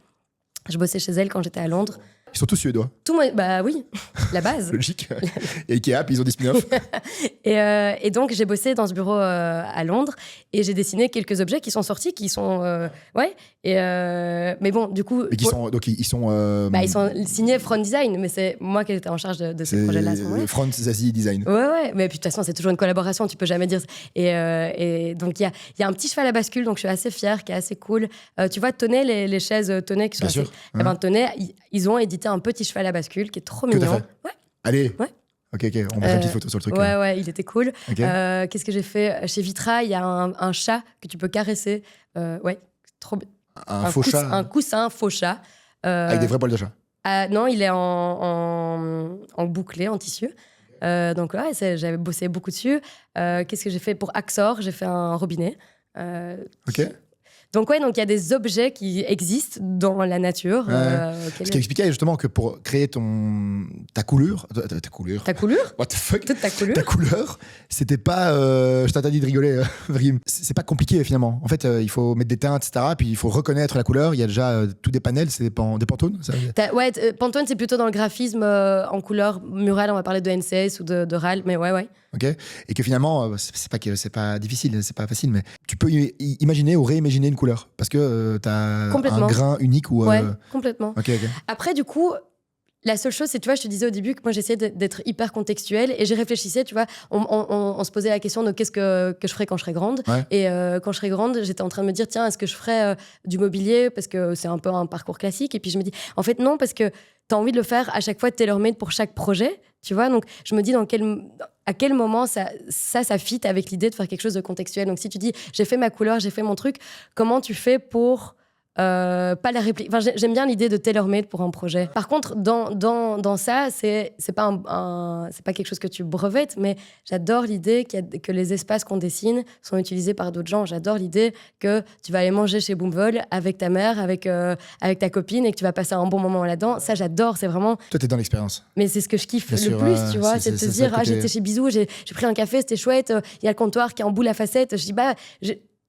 Je bossais chez elle quand j'étais à Londres. Ils sont tous suédois. Bah oui, la base. Logique. Et Ikea, puis ils ont des spin-offs. et donc, j'ai bossé dans ce bureau à Londres et j'ai dessiné quelques objets qui sont sortis, qui sont... mais bon, du coup... Mais ils sont ils sont signés Front Design, mais c'est moi qui étais en charge de ces projets-là à ce moment-là. Front Zazie Design. Ouais. Mais puis de toute façon, c'est toujours une collaboration, tu peux jamais dire... Et donc, il y a un petit cheval à bascule, donc je suis assez fière, qui est assez cool. Tu vois, Tonnet, les chaises Tonnet qui sont Bien assez... sûr. Eh ben, Tonnet, ils ont édité un petit cheval à bascule qui est trop mignon. Ouais. Allez. Ouais. Ok, on met une petite photo sur le truc. Ouais, il était cool. Okay. Qu'est-ce que j'ai fait? Chez Vitra, il y a un chat que tu peux caresser. Trop bien. Un faux chat. Un coussin faux chat. Avec des vrais poils de chat. Non, il est en bouclé, en tissu. Donc j'avais bossé beaucoup dessus. Qu'est-ce que j'ai fait pour Axor? J'ai fait un robinet. Ok. Donc il y a des objets qui existent dans la nature. Ce qui expliquait justement que pour créer ta couleur. Ta couleur? What the fuck? Toute ta couleur? Ta couleur, c'était pas... je t'interdis de rigoler, Vriem. C'est pas compliqué finalement. En fait, il faut mettre des teintes, etc. Puis il faut reconnaître la couleur. Il y a déjà tous des panels, c'est des Pantone ça... Pantone, c'est plutôt dans le graphisme en couleur murale. On va parler de NCS ou de RAL, mais ouais. Ok. Et que finalement, c'est pas difficile, c'est pas facile, mais tu peux imaginer ou réimaginer une couleur parce que t'as un grain unique ou. Ouais, complètement. Ok. Après, du coup. La seule chose, c'est, tu vois, je te disais au début que moi, j'essayais d'être hyper contextuelle et j'y réfléchissais, tu vois. On se posait la question de qu'est-ce que je ferais quand je serais grande. Ouais. Et quand je serais grande, j'étais en train de me dire, tiens, est-ce que je ferais du mobilier parce que c'est un peu un parcours classique. Et puis je me dis, en fait, non, parce que tu as envie de le faire à chaque fois tailor-made pour chaque projet, tu vois. Donc, je me dis à quel moment ça fit avec l'idée de faire quelque chose de contextuel. Donc, si tu dis, j'ai fait ma couleur, j'ai fait mon truc, comment tu fais pour... pas la réplique. Enfin, j'aime bien l'idée de tailor-made pour un projet. Par contre, dans ça, c'est pas quelque chose que tu brevettes, mais j'adore l'idée que les espaces qu'on dessine sont utilisés par d'autres gens. J'adore l'idée que tu vas aller manger chez Boomvol avec ta mère, avec ta copine et que tu vas passer un bon moment là-dedans. Ça, j'adore. C'est vraiment... Toi, t'es dans l'expérience. Mais c'est ce que je kiffe le plus, tu vois. C'est de te dire, j'étais chez Bisou, j'ai pris un café, c'était chouette, il y a le comptoir qui est en boule à facettes. Je dis,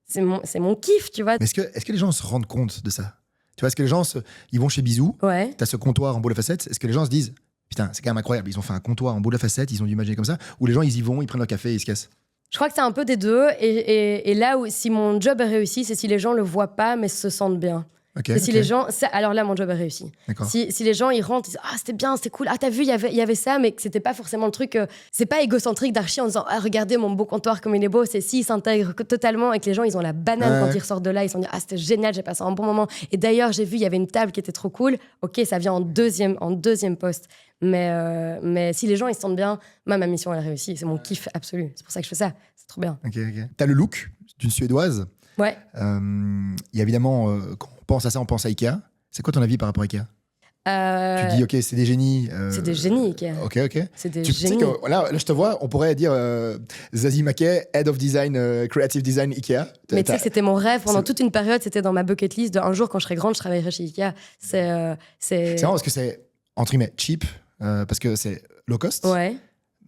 c'est mon kiff, tu vois. Mais est-ce que les gens se rendent compte de ça? Tu vois, est-ce que les gens ils vont chez Bisou, t'as ce comptoir en boule à facettes, est-ce que les gens se disent, putain, c'est quand même incroyable, ils ont fait un comptoir en boule à facettes, ils ont dû imaginer comme ça, ou les gens, ils y vont, ils prennent leur café et ils se cassent? Je crois que c'est un peu des deux. Et là où, si mon job est réussi, c'est si les gens le voient pas, mais se sentent bien. Ok, Si ok. les gens, alors là, mon job est réussi. D'accord. Si les gens, ils rentrent, ils disent « Ah, c'était bien, c'était cool. Ah, t'as vu, il y avait ça. » Mais que c'était pas forcément le truc... c'est pas égocentrique d'archi en disant « Ah, regardez mon beau comptoir comme il est beau. » C'est si, ils s'intègrent totalement et que les gens, ils ont la banane quand ils ressortent de là. Ils se sont dit « Ah, c'était génial, j'ai passé un bon moment. » Et d'ailleurs, j'ai vu, il y avait une table qui était trop cool. Ok, ça vient en deuxième poste. Mais si les gens, ils se sentent bien, moi, ma mission, elle a réussi. C'est mon kiff absolu. C'est pour ça que je fais ça. C'est trop bien. Ok. T'as le look d'une Suédoise. Ouais. Il y a évidemment, quand on pense à ça, on pense à Ikea. C'est quoi ton avis par rapport à Ikea? Tu dis, ok, c'est des génies. C'est des génies, Ikea. Ok. C'est des Tu sais génies. que là, je te vois, on pourrait dire Zazie Mackey, Head of Design, Creative Design Ikea. Mais tu sais que c'était mon rêve pendant toute une période, c'était dans ma bucket list de un jour quand je serai grande, je travaillerai chez Ikea. C'est marrant parce que c'est, entre guillemets, cheap, parce que c'est low cost. Ouais.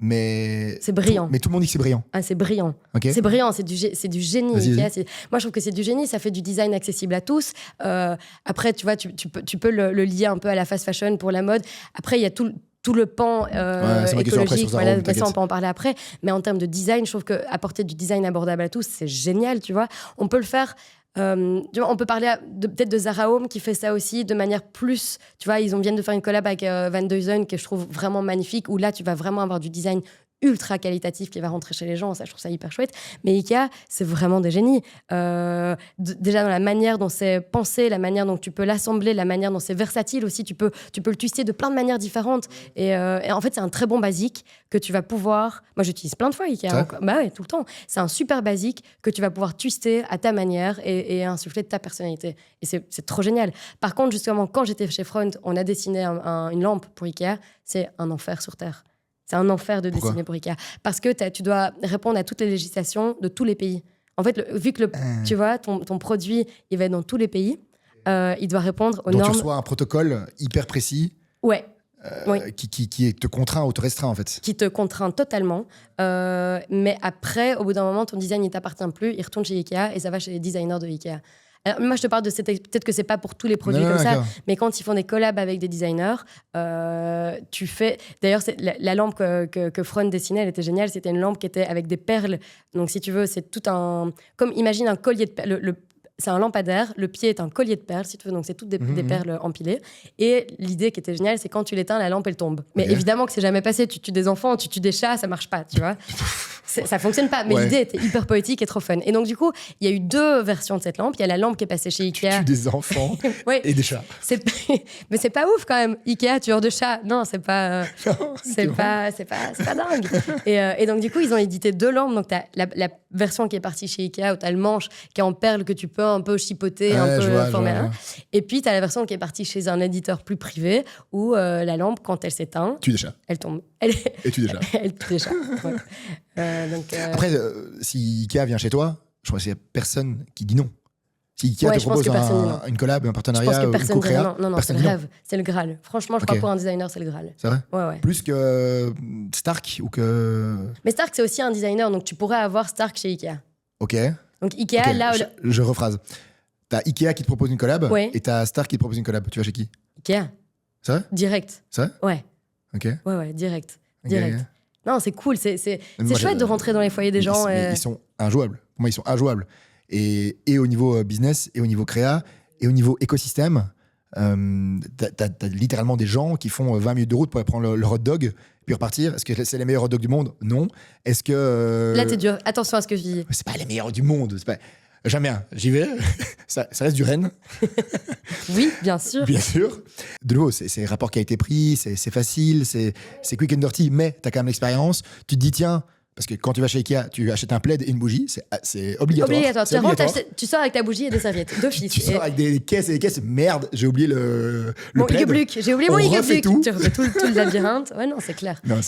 Mais c'est brillant. Mais tout le monde dit que c'est brillant. Ah, c'est brillant. Okay. C'est brillant, c'est du génie. Vas-y. Moi, je trouve que c'est du génie. Ça fait du design accessible à tous. Après, tu vois, tu peux le lier un peu à la fast fashion pour la mode. Après, il y a tout le pan écologique. Voilà, ça, on peut en parler après. Mais en termes de design, je trouve qu'apporter du design abordable à tous, c'est génial, tu vois. On peut le faire... on peut parler peut-être de Zara Home qui fait ça aussi de manière plus, tu vois, viennent de faire une collab avec Van Duysen que je trouve vraiment magnifique, où là tu vas vraiment avoir du design ultra qualitatif qui va rentrer chez les gens. Ça, je trouve ça hyper chouette. Mais Ikea, c'est vraiment des génies. Déjà dans la manière dont c'est pensé, la manière dont tu peux l'assembler, la manière dont c'est versatile aussi. Tu peux le twister de plein de manières différentes. Et en fait, c'est un très bon basique que tu vas pouvoir... Moi, j'utilise plein de fois Ikea. Bah ouais, tout le temps. C'est un super basique que tu vas pouvoir twister à ta manière et insuffler de ta personnalité. Et c'est trop génial. Par contre, justement, quand j'étais chez Front, on a dessiné une lampe pour Ikea. C'est un enfer sur Terre. C'est un enfer de dessiner pour Ikea. Parce que tu dois répondre à toutes les législations de tous les pays. En fait, vu que tu vois, ton produit, il va être dans tous les pays, il doit répondre aux normes. Donc tu reçois un protocole hyper précis. Ouais. Oui. Qui te contraint ou te restreint, en fait. Qui te contraint totalement. Mais après, au bout d'un moment, ton design, il t'appartient plus. Il retourne chez Ikea et ça va chez les designers de Ikea. Alors, moi, je te parle de peut-être que c'est pas pour tous les produits comme ça, mais quand ils font des collabs avec des designers, tu fais... D'ailleurs, la lampe que Front dessinait, elle était géniale. C'était une lampe qui était avec des perles. Donc, si tu veux, c'est tout un... Comme, imagine un collier de perles. C'est un lampadaire, le pied est un collier de perles, si tu veux, donc c'est toutes des perles empilées. Et l'idée qui était géniale, c'est quand tu l'éteins, la lampe, elle tombe. Mais évidemment que c'est jamais passé. Tu tues des enfants, tu tues des chats, ça marche pas, tu vois. Ça fonctionne pas. Mais l'idée était hyper poétique et trop fun. Et donc, du coup, il y a eu 2 versions de cette lampe. Il y a la lampe qui est passée chez Ikea. Tu tues des enfants et des chats. Mais c'est pas ouf quand même. Ikea, tueur de chats. Non, c'est pas dingue. Et donc, du coup, ils ont édité 2 lampes. Donc, t'as la version qui est partie chez Ikea où t'as le manche qui est en perles que tu peux un peu chipoter, un peu former. Et puis, tu as la version qui est partie chez un éditeur plus privé où la lampe, quand elle s'éteint, tue des chats. Elle tombe. Et tue des chats. Elle tue des chats. Ouais. Après, si Ikea vient chez toi, je crois qu'il n'y a personne qui dit non. Si Ikea te propose une collab, un partenariat, je pense que personne dit non. Non, c'est le rêve. C'est le Graal. Franchement, je crois que pour un designer, c'est le Graal. C'est vrai? Ouais. Plus que Stark ou que... Mais Stark, c'est aussi un designer, donc tu pourrais avoir Stark chez Ikea. Ok. Donc Ikea, là... Je rephrase. T'as Ikea qui te propose une collab et t'as Stark qui te propose une collab. Tu vas chez qui? Ikea. C'est vrai? Direct. C'est vrai? Ouais. Ok. Ouais, direct. Okay. Non, c'est cool. C'est chouette de rentrer dans les foyers des gens. Ils sont injouables. Pour moi, ils sont injouables. Et au niveau business, et au niveau créa, et au niveau écosystème, t'as littéralement des gens qui font 20 minutes de route pour aller prendre leur hot dog puis repartir. Est-ce que c'est les meilleurs hot dogs du monde? Non. Est-ce que... Là, t'es dur. Attention à ce que je dis. C'est pas les meilleurs du monde. C'est pas... Jamais. J'y vais. ça reste du Rennes. Oui, bien sûr. Bien sûr. De nouveau, c'est rapport qualité-prix, c'est facile, c'est quick and dirty, mais t'as quand même l'expérience. Tu te dis, tiens, parce que quand tu vas chez Ikea, tu achètes un plaid et une bougie, c'est obligatoire. Tu sors avec ta bougie et des serviettes, d'office. Tu sors avec des caisses et des caisses. Merde, j'ai oublié le plaid. J'ai oublié mon Igubluk. Tu refais tout le labyrinthe. Ouais, non, c'est clair. Non,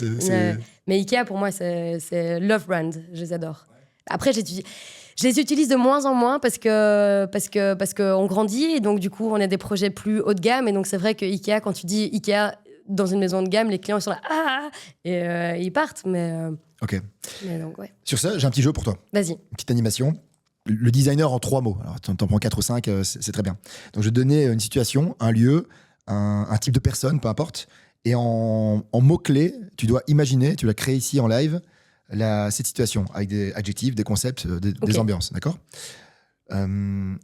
mais Ikea, pour moi, c'est love brand. Je les adore. Après, je les utilise de moins en moins parce qu'on grandit et donc du coup on a des projets plus haut de gamme et donc c'est vrai que Ikea, quand tu dis Ikea dans une maison de gamme, les clients ils sont là et ils partent ok. Mais donc ouais. Sur ça, j'ai un petit jeu pour toi. Vas-y. Une petite animation. Le designer en 3 mots. Alors t'en prends 4 ou 5, c'est très bien. Donc je vais te donner une situation, un lieu, un type de personne, peu importe, et en mots-clés, tu dois imaginer, tu l'as créé ici en live, cette situation avec des adjectifs, des concepts, des ambiances, d'accord? Un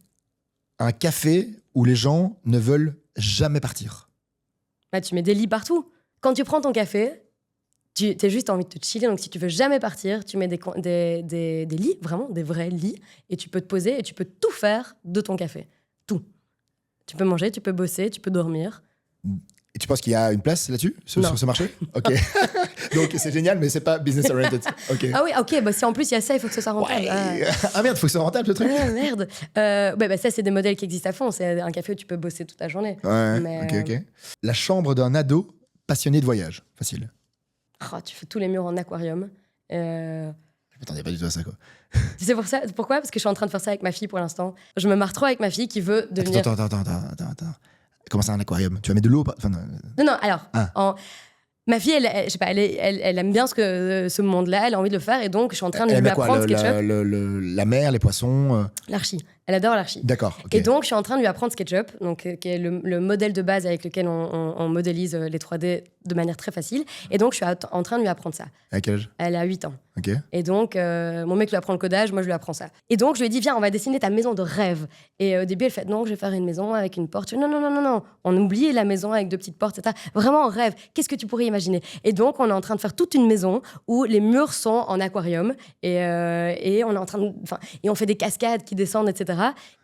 café où les gens ne veulent jamais partir. Bah, tu mets des lits partout. Quand tu prends ton café, tu as juste envie de te chiller. Donc, si tu veux jamais partir, tu mets des lits, vraiment, des vrais lits. Et tu peux te poser et tu peux tout faire de ton café. Tout. Tu peux manger, tu peux bosser, tu peux dormir. Et tu penses qu'il y a une place là-dessus, Non. sur ce marché? Ok. Donc c'est génial, mais c'est pas business oriented. Ok. Ah oui, ok, bah si en plus il y a ça, il faut que ce soit rentable. Ouais. Ah merde, faut que ce soit rentable ce truc. Ah, merde. Ça, c'est des modèles qui existent à fond. C'est un café où tu peux bosser toute la journée. Ouais, Mais, ok. La chambre d'un ado passionné de voyage. Facile. Tu fais tous les murs en aquarium. Je m'attendais pas du tout à ça, quoi. C'est pour ça. Pourquoi? Parce que je suis en train de faire ça avec ma fille pour l'instant. Je me marre trop avec ma fille qui veut devenir... Attends. Comment ça, un aquarium? Tu vas mettre de l'eau? Enfin, Non, alors... Ma fille, je sais pas, elle aime bien ce monde-là, elle a envie de le faire, et donc je suis en train de lui apprendre SketchUp. La mer, les poissons. L'archi. Elle adore l'archi. D'accord. ok. Et donc, je suis en train de lui apprendre SketchUp, donc, qui est le modèle de base avec lequel on modélise les 3D de manière très facile. Et donc, je suis en train de lui apprendre ça. À quel âge? Elle a 8 ans. Ok. Et donc, mon mec lui apprend le codage, moi je lui apprends ça. Et donc, je lui ai dit, viens, on va dessiner ta maison de rêve. Et au début, elle fait, non, je vais faire une maison avec une porte. Je dis, non. On oublie la maison avec 2 petites portes, etc. Vraiment, en rêve. Qu'est-ce que tu pourrais imaginer? Et donc, on est en train de faire toute une maison où les murs sont en aquarium. Et on est en train de, et on fait des cascades qui descendent, etc.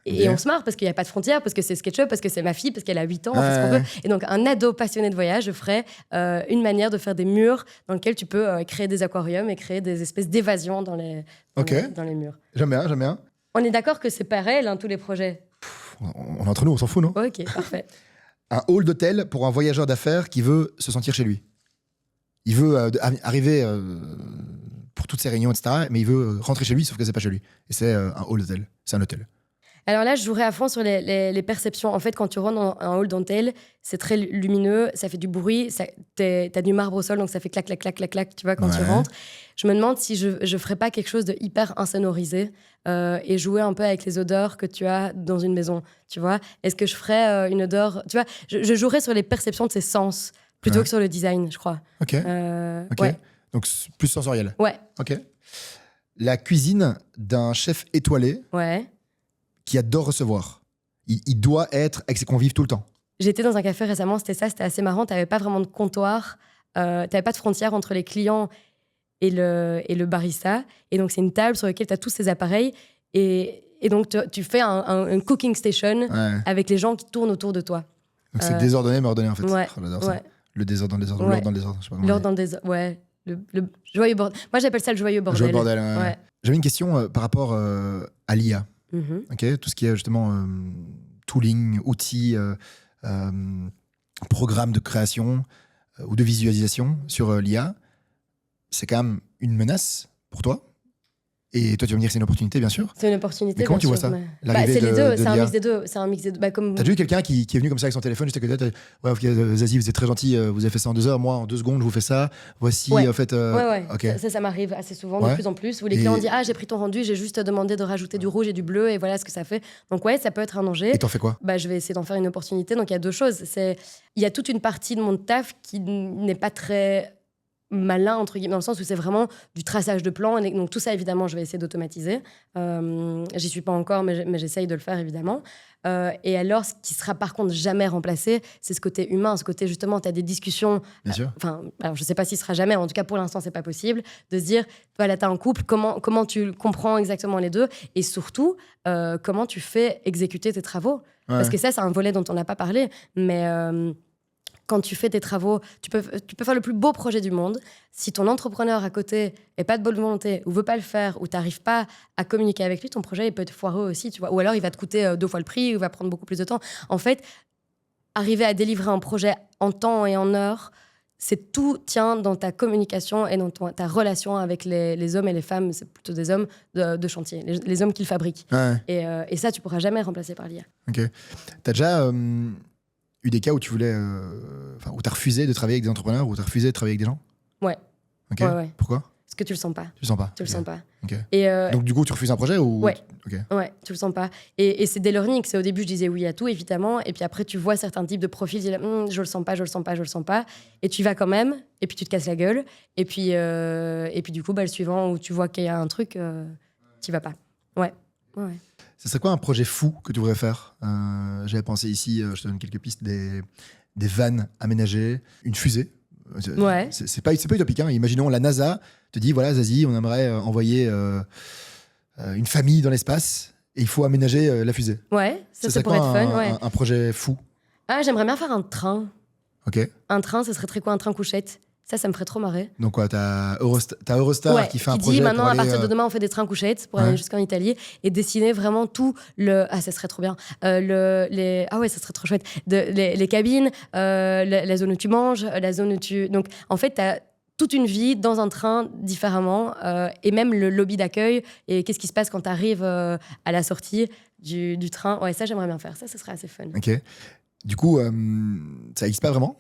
Et on se marre parce qu'il n'y a pas de frontières, parce que c'est SketchUp, parce que c'est ma fille, parce qu'elle a 8 ans, on fait ce qu'on veut. Et donc, un ado passionné de voyage, je ferais une manière de faire des murs dans lesquels tu peux créer des aquariums et créer des espèces d'évasion dans les murs. J'aime bien. On est d'accord que c'est pareil, tous les projets. On est entre nous, on s'en fout, non? Ok, parfait. Un hall d'hôtel pour un voyageur d'affaires qui veut se sentir chez lui. Il veut arriver pour toutes ses réunions, etc. Mais il veut rentrer chez lui, sauf que c'est pas chez lui. Et c'est un hall d'hôtel. C'est un hôtel. Alors là, je jouerais à fond sur les perceptions. En fait, quand tu rentres dans un hall d'hôtel, c'est très lumineux, ça fait du bruit, t'as du marbre au sol, donc ça fait clac, clac, clac, clac, clac, tu vois, quand tu rentres. Je me demande si je ferais pas quelque chose de hyper insonorisé et jouer un peu avec les odeurs que tu as dans une maison, tu vois. Est-ce que je ferais une odeur... Tu vois, je jouerais sur les perceptions de ses sens plutôt que sur le design, je crois. Ok. Ouais. Donc, plus sensoriel. Ouais. Ok. La cuisine d'un chef étoilé qui adore recevoir. Il doit être avec ses convives tout le temps. J'étais dans un café récemment, c'était assez marrant. T'avais pas vraiment de comptoir, t'avais pas de frontière entre les clients et le barista. Et donc, c'est une table sur laquelle t'as tous ces appareils. Et donc, tu fais un cooking station avec les gens qui tournent autour de toi. Donc, c'est désordonné, mais ordonné, en fait. Ouais. Oh, j'adore ça. Le désordre dans le désordre, Ouais. l'ordre dans le désordre. Je sais pas comment L'ordre on dans le désordre, ouais. Le joyeux bordel. Moi, j'appelle ça le joyeux dit. bordel. Joyeux bordel, ouais. J'avais une question par rapport à l'IA. Mm-hmm. Tout ce qui est justement tooling, outils, programmes de création ou de visualisation sur l'IA, c'est quand même une menace pour toi. Et toi, tu vas me dire que c'est une opportunité, bien sûr. C'est une opportunité. Mais comment tu vois ça, l'arrivée c'est les deux, de c'est un l'IA? mix des deux. C'est un mix des deux. Comme... T'as déjà eu quelqu'un qui est venu comme ça avec son téléphone juste à côté, ouais, ok, Zazie, vous êtes très gentil, vous avez fait ça en 2 heures, moi en 2 secondes, je vous fais ça. Voici, en fait. Ouais. Okay. Ça m'arrive assez souvent, de plus en plus, où les clients disent, j'ai pris ton rendu, j'ai juste demandé de rajouter du rouge et du bleu, et voilà ce que ça fait. Donc ouais, ça peut être un danger. Et t'en fais quoi? Je vais essayer d'en faire une opportunité. Donc il y a 2 choses. Il y a toute une partie de mon taf qui n'est pas très malin, entre guillemets, dans le sens où c'est vraiment du traçage de plans. Et donc tout ça, évidemment, je vais essayer d'automatiser. J'y suis pas encore, mais j'essaye de le faire, évidemment. Et alors, ce qui sera par contre jamais remplacé, c'est ce côté humain, ce côté justement, tu as des discussions. Bien sûr. Alors je sais pas si ce sera jamais, mais en tout cas pour l'instant, c'est pas possible, de se dire, voilà, tu as un couple, comment tu comprends exactement les deux, et surtout, comment tu fais exécuter tes travaux. Parce que ça, c'est un volet dont on n'a pas parlé, mais... quand tu fais tes travaux, tu peux faire le plus beau projet du monde. Si ton entrepreneur à côté n'est pas de bonne volonté, ou veut pas le faire, ou tu n'arrives pas à communiquer avec lui, ton projet il peut être foireux aussi, tu vois. Ou alors il va te coûter 2 fois le prix, ou il va prendre beaucoup plus de temps. En fait, arriver à délivrer un projet en temps et en heure, c'est tout tient dans ta communication et dans ta relation avec les hommes et les femmes, c'est plutôt des hommes de chantier, les hommes qui le fabriquent. Et ça, tu pourras jamais remplacer par l'IA. Ok. T'as déjà eu des cas où tu voulais, où t'as refusé de travailler avec des entrepreneurs, ou t'as refusé de travailler avec des gens? Ouais. Ok. Ouais. Pourquoi? Parce que tu le sens pas. Tu le sens pas. Tu le sens pas. Ok. Et donc du coup, tu refuses un projet ou? Ouais. Ok. Ouais, tu le sens pas. Et c'est des learnings. C'est au début, je disais oui à tout, évidemment. Et puis après, tu vois certains types de profils, tu dis je le sens pas, je le sens pas, je le sens pas. Et tu y vas quand même. Et puis tu te casses la gueule. Et puis du coup, le suivant où tu vois qu'il y a un truc, tu y vas pas. Ouais. Ouais. Ce serait quoi un projet fou que tu voudrais faire? J'avais pensé ici, je te donne quelques pistes, des vannes aménagées, une fusée. Ouais. C'est pas utopique. Hein. Imaginons la NASA te dit voilà, Zazie, on aimerait envoyer une famille dans l'espace et il faut aménager la fusée. Ouais, ça serait pourrait quoi être fun. Ouais. un projet fou? Ah, j'aimerais bien faire un train. Ok. Un train, ce serait très quoi? Un train couchette. Ça me ferait trop marrer. Donc quoi, t'as Eurostar qui fait un projet dit maintenant pour à aller, partir de demain on fait des trains couchettes pour aller jusqu'en Italie et dessiner vraiment tout le ça serait trop bien ça serait trop chouette les cabines, la zone où tu manges, la zone où tu donc en fait t'as toute une vie dans un train différemment et même le lobby d'accueil et qu'est-ce qui se passe quand t'arrives à la sortie du train. Ouais, ça j'aimerais bien faire, ça serait assez fun. Ok. Du coup, ça n'existe pas vraiment?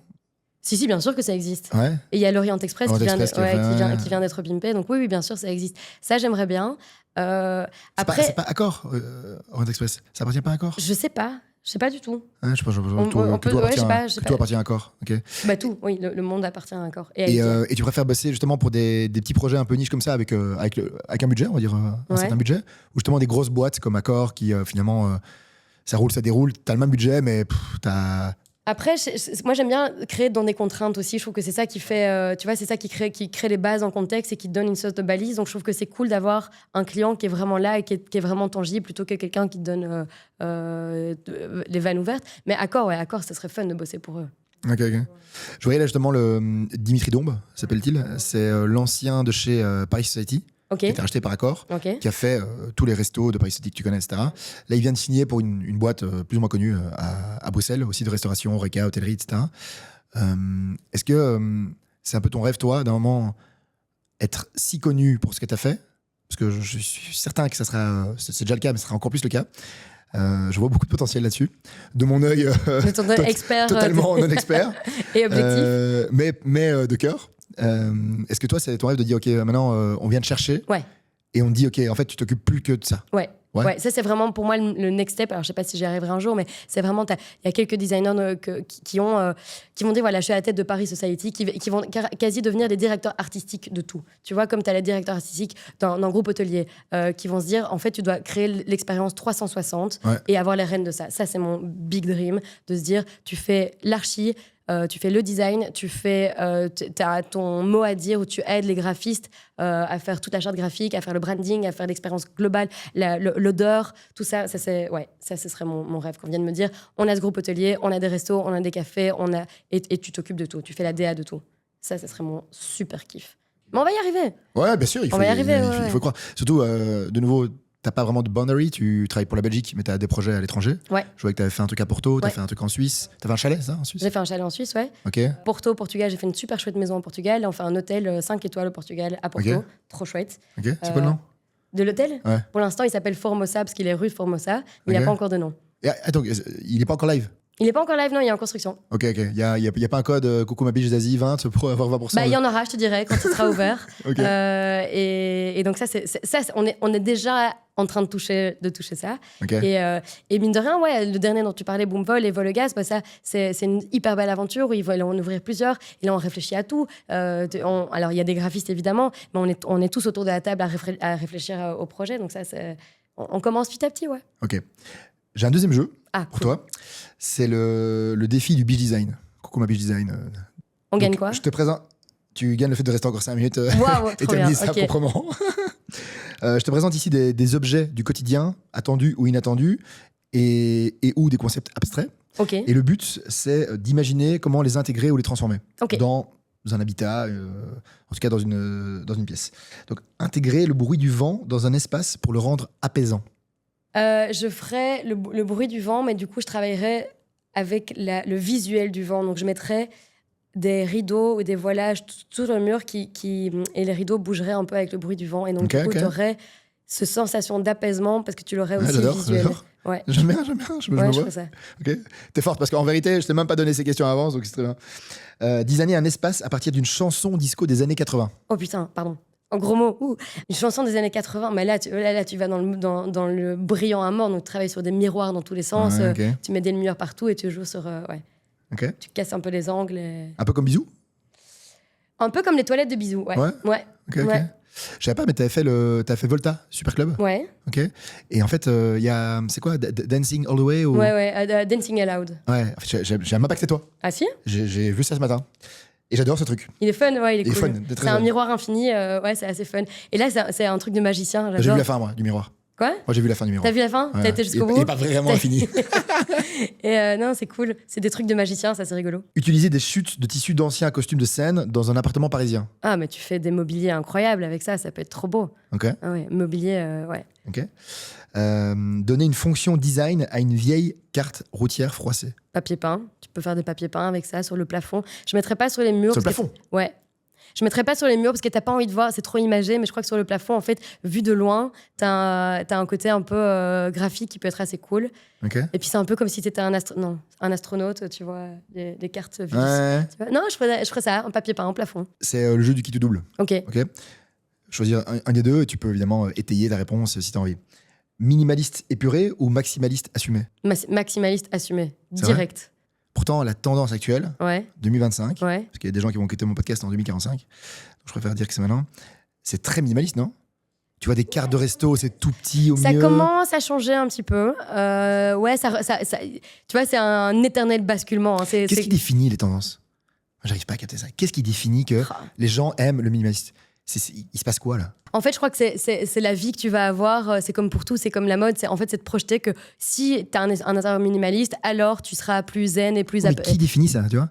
Si, bien sûr que ça existe. Ouais. Et il y a l'Orient Express qui vient d'être pimpé. Donc oui, bien sûr, ça existe. Ça, j'aimerais bien. Après, c'est pas Accor, Orient Express. Ça appartient pas à Accor? Je sais pas du tout. Ouais, je pense Je tout appartient à Accor. Okay. Bah tout, oui, le monde appartient à Accor. Et tu préfères bosser justement pour des petits projets un peu niche comme ça avec un budget, on va dire un certain budget, ou justement des grosses boîtes comme Accor qui finalement ça roule, ça déroule, t'as le même budget mais t'as... Après, moi j'aime bien créer dans des contraintes aussi. Je trouve que c'est ça qui fait, c'est ça qui crée les bases en contexte et qui te donne une sorte de balise. Donc je trouve que c'est cool d'avoir un client qui est vraiment là et qui est vraiment tangible plutôt que quelqu'un qui te donne les vannes ouvertes. Mais Accor, ça serait fun de bosser pour eux. Ok. Je voyais là justement le Dimitri Dombe, s'appelle-t-il. C'est l'ancien de chez Paris Society. Qui a été racheté par Accor, qui a fait tous les restos de Paris Society que tu connais, etc. Là, il vient de signer pour une boîte plus ou moins connue à Bruxelles, aussi de restauration, Horeca, hôtellerie, etc. Est-ce que c'est un peu ton rêve, toi, d'un moment, être si connu pour ce que tu as fait? Parce que je suis certain que ça sera, c'est déjà le cas, mais ce sera encore plus le cas. Je vois beaucoup de potentiel là-dessus. De mon œil totalement non-expert. Et objectif. Mais de cœur. Est-ce que toi, c'est ton rêve de dire, OK, maintenant, on vient te chercher et on te dit, OK, en fait, tu t'occupes plus que de ça? Ouais, ça c'est vraiment pour moi le next step. Alors je sais pas si j'y arriverai un jour, mais c'est vraiment, il y a quelques designers qui vont dire voilà, je suis à la tête de Paris Society, qui vont quasi devenir des directeurs artistiques de tout. Tu vois, comme tu as les directeurs artistiques d'un groupe hôtelier qui vont se dire en fait tu dois créer l'expérience 360 et avoir les rênes de ça. Ça c'est mon big dream, de se dire tu fais l'archi, tu fais le design, tu as ton mot à dire où tu aides les graphistes à faire toute la charte graphique, à faire le branding, à faire l'expérience globale, l'odeur, tout ça. Ça ce serait mon rêve. Qu'on vienne me dire, on a ce groupe hôtelier, on a des restos, on a des cafés, et tu t'occupes de tout. Tu fais la DA de tout. Ça serait mon super kiff. Mais on va y arriver. Ouais, bien sûr, il faut croire. Surtout, de nouveau, t'as pas vraiment de boundary, tu travailles pour la Belgique, mais t'as des projets à l'étranger. Ouais. Je vois que t'avais fait un truc à Porto, t'as fait un truc en Suisse. T'avais un chalet, ça, en Suisse? J'ai fait un chalet en Suisse, ouais. Ok. Porto, Portugal, j'ai fait une super chouette maison au Portugal. On fait un hôtel 5 étoiles au Portugal, à Porto. Trop chouette. Ok, c'est quoi le nom de l'hôtel? Ouais. Pour l'instant, il s'appelle Formosa, parce qu'il est rue Formosa, mais il n'a pas encore de nom. Et, attends, il est pas encore live? Il n'est pas encore live, non, il est en construction. Ok. Il y a pas un code Coucou ma biche Zazie 20 pour avoir 20%? Bah, il y en aura, je te dirais, quand il sera ouvert. Okay. Et donc ça, on est déjà en train de toucher ça. Okay. Et mine de rien, ouais, le dernier dont tu parlais, Boomvol et Vol le Gaz, bah ça, c'est une hyper belle aventure où ils veulent en ouvrir plusieurs. Et là, on réfléchit à tout. Alors, il y a des graphistes, évidemment, mais on est tous autour de la table à réfléchir au projet. Donc ça, on commence petit à petit, ouais. Ok. J'ai un deuxième jeu pour cool. toi. C'est le défi du beach design. Coucou ma beach design. On gagne quoi? Je te présente. Tu gagnes le fait de rester encore 5 minutes et terminer ça proprement. Je te présente ici des objets du quotidien, attendus ou inattendus, et ou des concepts abstraits. Okay. Et le but, c'est d'imaginer comment les intégrer ou les transformer dans un habitat, en tout cas dans une pièce. Donc, intégrer le bruit du vent dans un espace pour le rendre apaisant. Je ferais le bruit du vent, mais du coup, je travaillerais avec le visuel du vent. Donc, je mettrais des rideaux ou des voilages tout le mur et les rideaux bougeraient un peu avec le bruit du vent. Et donc, du coup, tu aurais cette sensation d'apaisement parce que tu l'aurais aussi visuel. Ouais. J'aime bien, je me vois. Je fais ça. Okay. T'es forte parce qu'en vérité, je t'ai même pas donné ces questions à l'avance, donc c'est très bien. Designer un espace à partir d'une chanson disco des années 80. Oh putain, pardon. En gros mots, une chanson des années 80, mais là tu vas dans le brillant à mort, donc tu travailles sur des miroirs dans tous les sens, tu mets des lumières partout et tu joues sur... Tu casses un peu les angles. Un peu comme Bisou? Un peu comme les toilettes de Bisou, ouais. Okay. Je savais pas, mais t'as fait Volta, Super Club. Ouais. Ok. Et en fait, il y a, c'est quoi, Dancing All the Way ou... Ouais, Dancing Aloud. Ouais, en fait, j'ai même pas que c'est toi. Ah si? J'ai vu ça ce matin. Et j'adore ce truc. Il est fun, ouais, il est cool. Fun, c'est un miroir infini, ouais, c'est assez fun. Et là, c'est un truc de magicien, j'adore. J'ai vu la fin, moi, du miroir. Quoi? Moi, j'ai vu la fin du miroir. T'as vu la fin? Ouais. T'as été jusqu'au bout? Il est pas vraiment infini. Et non, c'est cool. C'est des trucs de magicien, ça, c'est rigolo. Utiliser des chutes de tissu d'anciens costumes de scène dans un appartement parisien. Ah, mais tu fais des mobiliers incroyables avec ça peut être trop beau. Ok. Ah ouais, mobilier, ouais. Ok. Donner une fonction design à une vieille carte routière froissée. Papier peint. Tu peux faire des papiers peints avec ça sur le plafond. Je mettrais pas sur les murs. Sur le plafond? Ouais. Je mettrais pas sur les murs parce que t'as pas envie de voir, c'est trop imagé, mais je crois que sur le plafond, en fait, vu de loin, t'as un côté un peu graphique qui peut être assez cool. Ok. Et puis c'est un peu comme si t'étais un astronaute, tu vois, les cartes vives. Ouais. Tu vois non, je ferais ça, un papier peint en plafond. C'est le jeu du qui tout double. Ok. Ok. Choisir un des deux et tu peux évidemment étayer ta réponse si t'as envie. Minimaliste épuré ou maximaliste assumé? Maximaliste assumé, C'est direct. Pourtant, la tendance actuelle, Ouais, 2025, ouais. parce qu'il y a des gens qui vont quitter mon podcast en 2045, donc je préfère dire que c'est maintenant, c'est très minimaliste, non? Tu vois, des cartes de resto, c'est tout petit au Ça milieu. commence à changer un petit peu. Ouais, tu vois, c'est un éternel basculement. Hein. Qu'est-ce qui définit les tendances? J'arrive pas à capter ça. Qu'est-ce qui définit que les gens aiment le minimaliste? Il se passe quoi, là? En fait, je crois que c'est la vie que tu vas avoir. C'est comme pour tout, c'est comme la mode. En fait, c'est de projeter que si tu as un intérieur minimaliste, alors tu seras plus zen et plus... Mais qui définit ça, tu vois?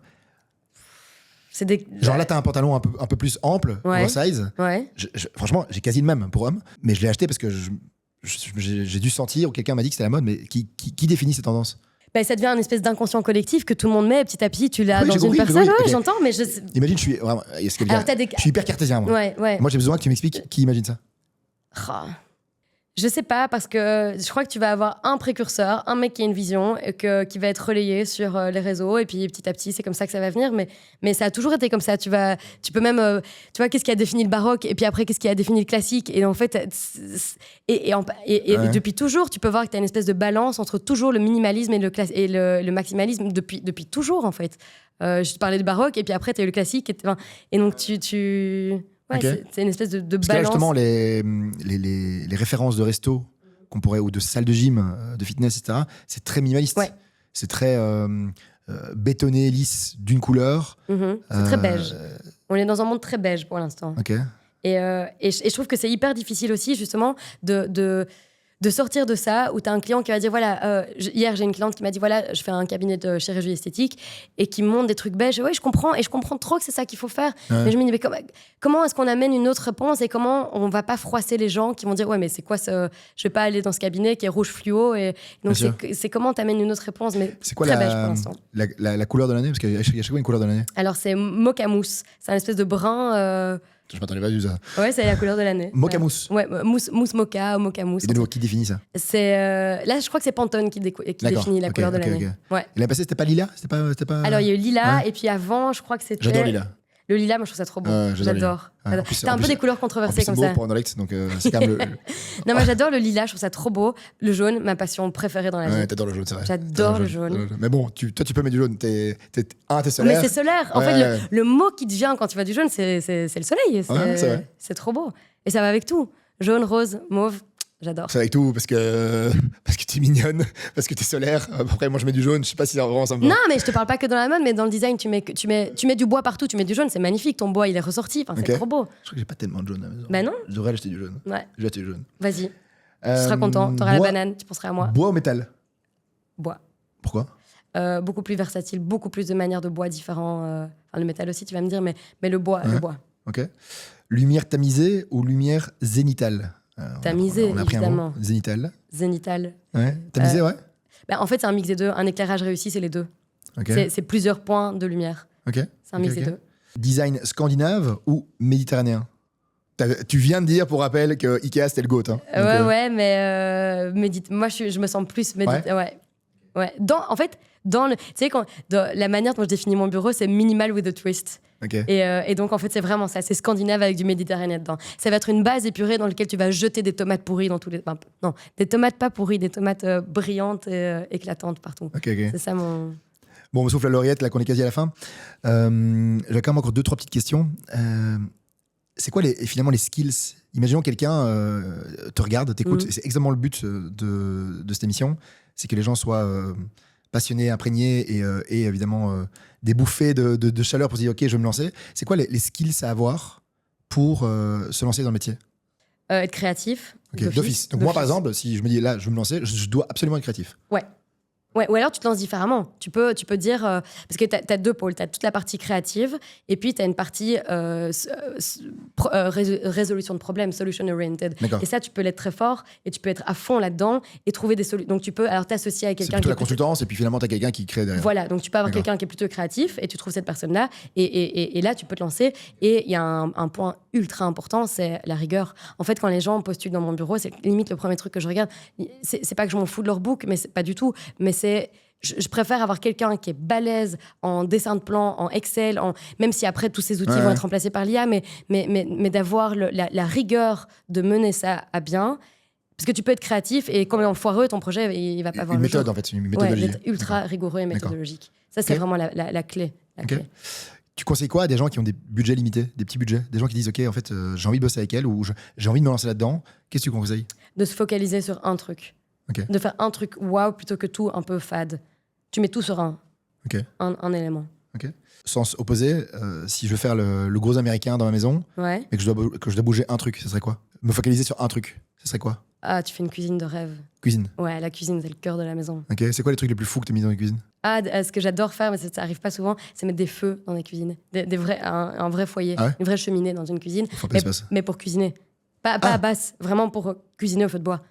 Genre là, t'as un pantalon un peu plus ample, Ouais. oversize. Ouais. Franchement, j'ai quasi le même pour homme, mais je l'ai acheté parce que j'ai dû sentir, ou quelqu'un m'a dit que c'était la mode, mais qui définit ces tendances? Ben, ça devient une espèce d'inconscient collectif que tout le monde met petit à petit. Tu l'as Oui, dans j'ai une compris, personne. j'ai compris, Ouais, ok. j'entends, mais Imagine, je suis vraiment... Alors, t'as des... Je suis hyper cartésien, moi. Ouais. Moi, j'ai besoin que tu m'expliques qui imagine ça. Ah. Je sais pas, parce que je crois que tu vas avoir un précurseur, un mec qui a une vision, et qui va être relayé sur les réseaux, et puis petit à petit, c'est comme ça que ça va venir. Mais ça a toujours été comme ça. Tu peux même, tu vois, qu'est-ce qui a défini le baroque, et puis après, qu'est-ce qui a défini le classique. Et en fait, Ouais. depuis toujours, tu peux voir que tu as une espèce de balance entre toujours le minimalisme et le maximalisme depuis toujours, en fait. Je te parlais du baroque, et puis après, tu as eu le classique. Et donc, ouais, Ok. c'est une espèce de Parce que là, balance. justement, les références de resto qu'on pourrait, ou de salle de gym, de fitness, etc., c'est très minimaliste. Ouais. C'est très bétonné, lisse, d'une couleur. C'est très beige. On est dans un monde très beige pour l'instant. Ok. Et je trouve que c'est hyper difficile aussi, justement, de sortir de ça, où tu as un client qui va dire, voilà, hier j'ai une cliente qui m'a dit, voilà, je fais un cabinet de chirurgie esthétique, et qui me montre des trucs beiges. Oui, je comprends, et je comprends trop que c'est ça qu'il faut faire. Ouais. Mais je me dis, mais comment est-ce qu'on amène une autre réponse, et comment on va pas froisser les gens qui vont dire, ouais, mais c'est quoi ce... Je vais pas aller dans ce cabinet qui est rouge fluo, et donc Bien sûr. c'est comment t'amènes une autre réponse, mais C'est quoi très beige pour l'instant. la couleur de l'année? Parce qu'il y a chaque fois une couleur de l'année. Alors c'est mocha mousse, c'est un espèce de brun... Je m'attendais pas du ça. Ouais, c'est la couleur de l'année. Mocha mousse. Ouais, mousse mocha, mocha mousse. Et de nouveau, qui définit ça? C'est là, je crois que c'est Pantone qui D'accord, définit la ok, couleur de ok, l'année. ok. Ouais. Et l'année passée, c'était pas Lila? C'était pas... Alors il y a eu Lila, Ouais. et puis avant, je crois que c'était. J'adore Lila. Le lilas, moi je trouve ça trop beau. J'adore Lila. J'adore. Ouais, en plus, T'as un peu des couleurs En controversées plus, c'est comme beau ça. pour un Rolex, donc c'est quand même Non, moi j'adore le lilas, je trouve ça trop beau. Le jaune, ma passion préférée dans la vie. Ouais, t'adores le jaune, c'est vrai. J'adore T'adores le jaune. Mais bon, toi, tu peux mettre du jaune. T'es Mais solaire. c'est solaire. En Ouais. fait, le mot qui te vient quand tu vois du jaune, c'est le soleil. Ouais, c'est vrai. C'est trop beau. Et ça va avec tout. Jaune, rose, mauve, j'adore. C'est avec tout, parce que t'es mignonne, parce que t'es solaire. Après, moi, je mets du jaune. Je sais pas si vraiment ça me va. Non, mais je te parle pas que dans la mode, mais dans le design, tu mets du bois partout, tu mets du jaune, c'est magnifique. Ton bois, il est ressorti. Enfin, c'est Ok. trop beau. Je crois que j'ai pas tellement de jaune à la maison. Bah non. Je devrais acheter du jaune. Ouais, Je vais acheter du jaune. vas-y. Tu seras content. T'auras la banane, tu penseras à moi. Bois ou métal? Bois. Pourquoi? Beaucoup plus versatile, beaucoup plus de manières de bois différents. Enfin, le métal aussi, tu vas me dire, mais le bois, Ouais. le bois. Ok. Lumière tamisée ou lumière zénitale? Tamisée, on a appris un évidemment. mot. Zénitale. Zénital. Ouais. Tamisée, ouais. Bah, en fait, c'est un mix des deux. Un éclairage réussi, c'est les deux. Ok. C'est plusieurs points de lumière. Ok. C'est un mix Ok, des ok. deux. Design scandinave ou méditerranéen? Tu viens de dire pour rappel que Ikea c'était le GOAT. Hein. Donc, Ouais, mais moi, je me sens plus ouais. En fait, tu sais, la manière dont je définis mon bureau, c'est minimal with a twist. ok. Et donc, en fait, c'est vraiment ça. C'est scandinave avec du méditerranéen dedans. Ça va être une base épurée dans laquelle tu vas jeter des tomates pourries dans tous les... non, des tomates pas pourries, des tomates brillantes et éclatantes partout. Ok. C'est ça mon... Bon, on me souffle la lauréate, là qu'on est quasi à la fin. J'ai quand même encore 2-3 petites questions. c'est quoi finalement les skills? Imaginons quelqu'un te regarde, t'écoute, et c'est exactement le but de cette émission, c'est que les gens soient passionnés, imprégnés et évidemment des bouffées de chaleur pour se dire ok, je vais me lancer. C'est quoi les skills à avoir pour se lancer dans le métier? Être créatif. Okay, d'office. Donc moi par exemple, si je me dis là, je veux me lancer, je dois absolument être créatif. Ouais, ou alors tu te lances différemment. Tu peux dire... parce que tu as deux pôles. Tu as toute la partie créative et puis tu as une partie résolution de problèmes, solution oriented. D'accord. Et ça, tu peux l'être très fort et tu peux être à fond là-dedans et trouver des solutions. Donc tu peux alors t'associer avec C'est quelqu'un plutôt qui la consultance et puis finalement tu as quelqu'un qui crée derrière. Voilà, donc tu peux avoir D'accord. quelqu'un qui est plutôt créatif et tu trouves cette personne-là et là, tu peux te lancer. Et il y a un point ultra important, c'est la rigueur. En fait, quand les gens postulent dans mon bureau, c'est limite le premier truc que je regarde. C'est pas que je m'en fous de leur book, mais c'est pas du tout. Mais c'est... Je préfère avoir quelqu'un qui est balèze en dessin de plan, en Excel, même si après tous ces outils vont être remplacés par l'IA, mais d'avoir la rigueur de mener ça à bien. Parce que tu peux être créatif et quand même foireux, ton projet, il va pas avoir une le méthode jour. en fait, une méthodologie. Être ultra rigoureux et méthodologique. Ça, c'est vraiment la clé. Okay. Tu conseilles quoi à des gens qui ont des budgets limités, des petits budgets, des gens qui disent ok, en fait, j'ai envie de bosser avec elle ou j'ai envie de me lancer là-dedans. Qu'est-ce que tu conseilles? De se focaliser sur un truc. Okay. De faire un truc waouh plutôt que tout un peu fade. Tu mets tout sur un élément. Okay. Sens opposé, si je veux faire le gros américain dans ma maison, mais que je dois bouger un truc, ce serait quoi? Me focaliser sur un truc, ce serait quoi? Ah, tu fais une cuisine de rêve. Cuisine? Ouais, la cuisine, c'est le cœur de la maison. Ok, c'est quoi les trucs les plus fous que tu as mis dans les cuisines? Ah, ce que j'adore faire, mais ça arrive pas souvent, c'est mettre des feux dans les cuisines. Un vrai foyer, une vraie cheminée dans une cuisine. Mais pour cuisiner. Pas à basse, vraiment pour cuisiner au feu de bois.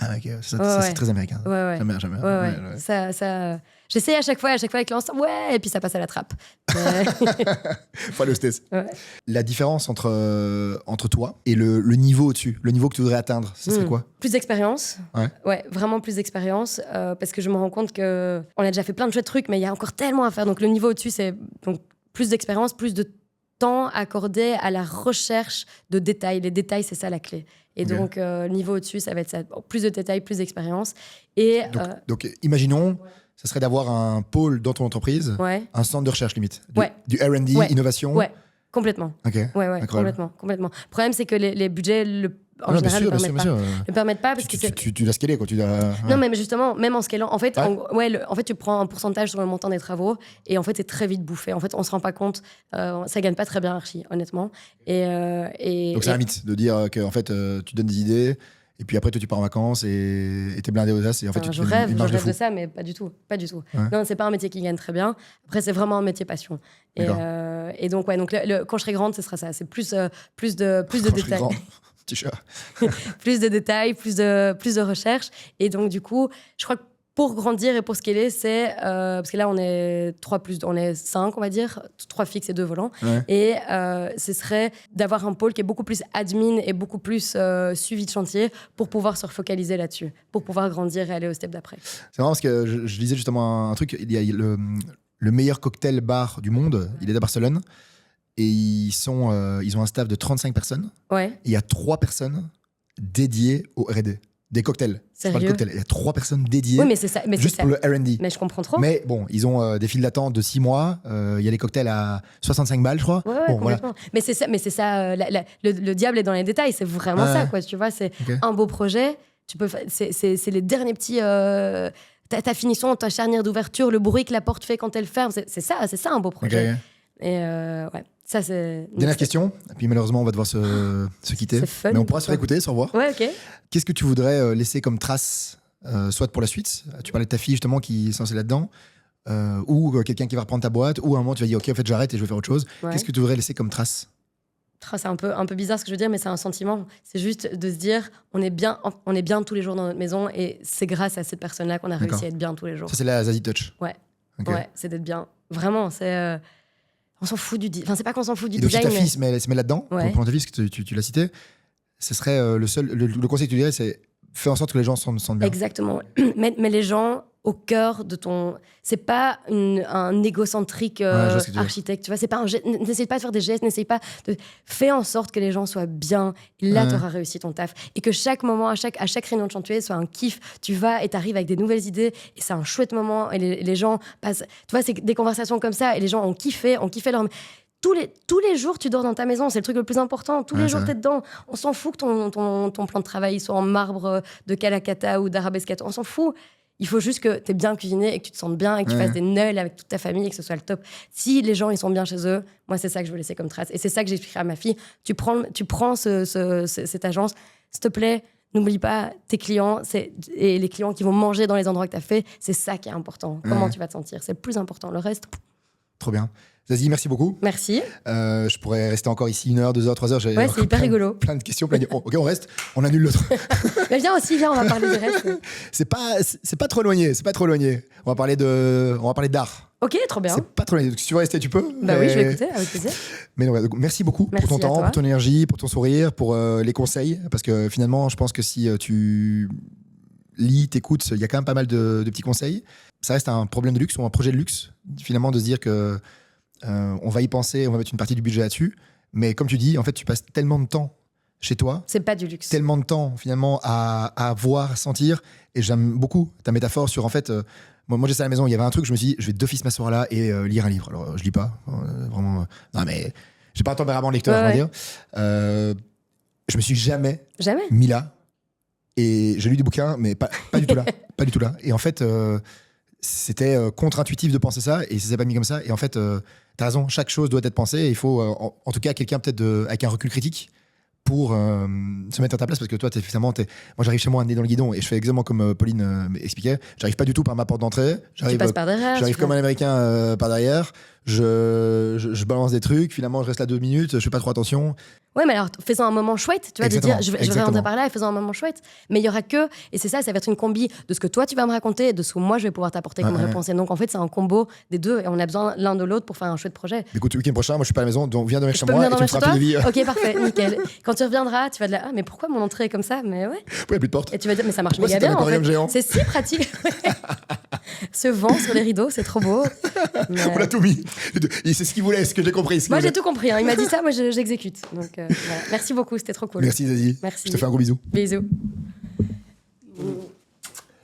Ah ok, ça c'est très américain. Ouais. Jamais. Ça, j'essaie à chaque fois avec l'ensemble, et puis ça passe à la trappe. Faut aller au States. Ouais. La différence entre toi et le niveau au-dessus, le niveau que tu voudrais atteindre, ce serait quoi? Plus d'expérience. Ouais, vraiment plus d'expérience, parce que je me rends compte qu'on a déjà fait plein de chouettes trucs, mais il y a encore tellement à faire. Donc le niveau au-dessus, c'est donc plus d'expérience, plus de temps accordé à la recherche de détails. Les détails, c'est ça la clé. Et donc, le niveau au-dessus, ça va être ça. Plus de détails, plus d'expérience. Et, donc, imaginons, ça serait d'avoir un pôle dans ton entreprise, un centre de recherche limite. Du R&D, innovation. Ouais, complètement. Okay. Ouais, complètement. Le problème, c'est que les budgets, en général, ne permettent pas. Parce tu dois scaler, quoi. Non, mais justement, même en scalant, en fait, en fait, tu prends un pourcentage sur le montant des travaux et en fait, c'est très vite bouffé. En fait, on se rend pas compte. Ça gagne pas très bien archi, honnêtement. Donc, c'est un mythe de dire que en fait, tu donnes des idées et puis après, toi, tu pars en vacances et t'es blindé aux as et en fait, je rêve de ça, mais pas du tout. Non, c'est pas un métier qui gagne très bien. Après, c'est vraiment un métier passion. Et donc, quand je serai grande, ce sera ça. C'est plus de détails. Plus de détails, plus de recherche. Et donc, du coup, je crois que pour grandir et pour scaler, c'est... parce que là, on est 5, on va dire. 3 fixes et 2 volants. Et ce serait d'avoir un pôle qui est beaucoup plus admin et beaucoup plus suivi de chantier pour pouvoir se refocaliser là-dessus, pour pouvoir grandir et aller au step d'après. C'est marrant parce que je lisais justement un truc. Il y a le meilleur cocktail bar du monde. Il est à Barcelone. Et ils ont un staff de 35 personnes. Et il y a 3 personnes dédiées au R&D. Des cocktails. Sérieux? C'est pas le cocktail. Il y a 3 personnes dédiées juste pour le R&D. Mais je comprends trop. Mais bon, ils ont des files d'attente de 6 mois. Il y a les cocktails à 65 balles, je crois. Complètement. Voilà. Mais c'est ça le diable est dans les détails. C'est vraiment ça, quoi. Tu vois, c'est un beau projet. C'est les derniers petits... ta finition, ta charnière d'ouverture, le bruit que la porte fait quand elle ferme. C'est ça un beau projet. Et ça c'est... Dernière question, et puis malheureusement on va devoir se quitter. C'est fun, mais on pourra se réécouter, se revoir. Ouais, ok. Qu'est-ce que tu voudrais laisser comme trace, soit pour la suite? Tu parlais de ta fille justement qui est censée là-dedans, ou quelqu'un qui va reprendre ta boîte, ou à un moment tu vas dire ok en fait j'arrête et je vais faire autre chose. Qu'est-ce que tu voudrais laisser comme trace? C'est un peu bizarre ce que je veux dire, mais c'est un sentiment. C'est juste de se dire on est bien tous les jours dans notre maison et c'est grâce à cette personne-là qu'on a réussi à être bien tous les jours. Ça c'est la Zazie Touch. Ouais, c'est d'être bien. Vraiment, c'est... on s'en fout du design. Enfin, c'est pas qu'on s'en fout du design. Et donc, si ta fille se met là-dedans, pour ta fille, parce que tu l'as cité, ce serait le conseil que tu dirais, c'est faire en sorte que les gens se sentent bien. Exactement. Mais les gens au cœur de ton... C'est pas un égocentrique architecte, tu vois. C'est pas n'essaye pas de faire des gestes, n'essaye pas de... Fais en sorte que les gens soient bien. Et là, tu auras réussi ton taf. Et que chaque moment, à chaque réunion de chantier, soit un kiff. Tu vas et t'arrives avec des nouvelles idées. Et c'est un chouette moment. Et les gens passent... Tu vois, c'est des conversations comme ça. Et les gens ont kiffé leur... tous les jours, tu dors dans ta maison. C'est le truc le plus important. Tous les jours, tu es dedans. On s'en fout que ton plan de travail soit en marbre de Calacata ou d'Arabesque. On s'en fout. Il faut juste que tu aies bien cuisiné et que tu te sentes bien et que tu fasses des nulls avec toute ta famille et que ce soit le top. Si les gens ils sont bien chez eux, moi, c'est ça que je veux laisser comme trace. Et c'est ça que j'expliquerai à ma fille. Tu prends cette agence, s'il te plaît, n'oublie pas tes clients et les clients qui vont manger dans les endroits que tu as fait. C'est ça qui est important. Comment tu vas te sentir. C'est le plus important. Le reste... Trop bien. Zazie, merci beaucoup. Merci. Je pourrais rester encore ici 1 heure, 2 heures, 3 heures. Ouais, c'est hyper rigolo. Plein de questions. Ok, on reste. On annule l'autre. Mais viens, on va parler du reste. C'est pas trop éloigné. On va parler d'art. Ok, trop bien. C'est pas trop éloigné. Si tu veux rester, tu peux. Bah oui, je vais écouter avec plaisir. Mais non, donc, merci beaucoup pour ton temps, pour ton énergie, pour ton sourire, pour les conseils. Parce que finalement, je pense que si tu lis, t'écoutes, il y a quand même pas mal de petits conseils. Ça reste un problème de luxe ou un projet de luxe, finalement, de se dire que on va y penser, on va mettre une partie du budget là-dessus. Mais comme tu dis, en fait, tu passes tellement de temps chez toi. C'est pas du luxe. Tellement de temps, finalement, à voir, à sentir. Et j'aime beaucoup ta métaphore sur, en fait, moi, j'étais à la maison, il y avait un truc, je me suis dit, je vais d'office m'asseoir là et lire un livre. Alors, je lis pas, vraiment. Non, mais j'ai pas un tempérament lecteur, on va dire. Je me suis jamais mis là. Et j'ai lu des bouquins, mais pas du tout là. Pas du tout là. Et en fait, c'était contre-intuitif de penser ça, et ça s'est pas mis comme ça. Et en fait, t'as raison, chaque chose doit être pensée. Et il faut, en tout cas, quelqu'un peut-être avec un recul critique pour se mettre à ta place, parce que toi, moi, j'arrive chez moi, nez dans le guidon, et je fais exactement comme Pauline m'expliquait. J'arrive pas du tout par ma porte d'entrée. Tu passes par derrière. J'arrive comme un Américain par derrière. Je balance des trucs. Finalement, je reste là 2 minutes. Je fais pas trop attention. Ouais, mais alors, faisons un moment chouette, tu vois, de dire, je vais rentrer par là et faisons un moment chouette. Mais il y aura que, et c'est ça va être une combi de ce que toi, tu vas me raconter et de ce que moi, je vais pouvoir t'apporter comme réponse. Et donc, en fait, c'est un combo des deux, et on a besoin l'un de l'autre pour faire un chouette projet. Écoute, le week-end prochain, moi, je suis pas à la maison, donc viens dormir chez moi et tu me feras de vie. Ok, parfait, nickel. Quand tu reviendras, tu vas de là, mais pourquoi mon entrée est comme ça? Mais ouais. Pourquoi il n'y a plus de porte? Et tu vas dire, mais ça marche méga bien, en fait. C'est si pratique. Ce vent sur les rideaux, c'est trop beau. Mais... On a tout mis. C'est ce qu'il voulait, ce que j'ai compris. Moi, j'ai tout compris. Il m'a dit ça, moi, j'exécute. Donc, voilà. Merci beaucoup, c'était trop cool. Merci, Zazie. Merci. Je te fais un gros bisou. Bisous.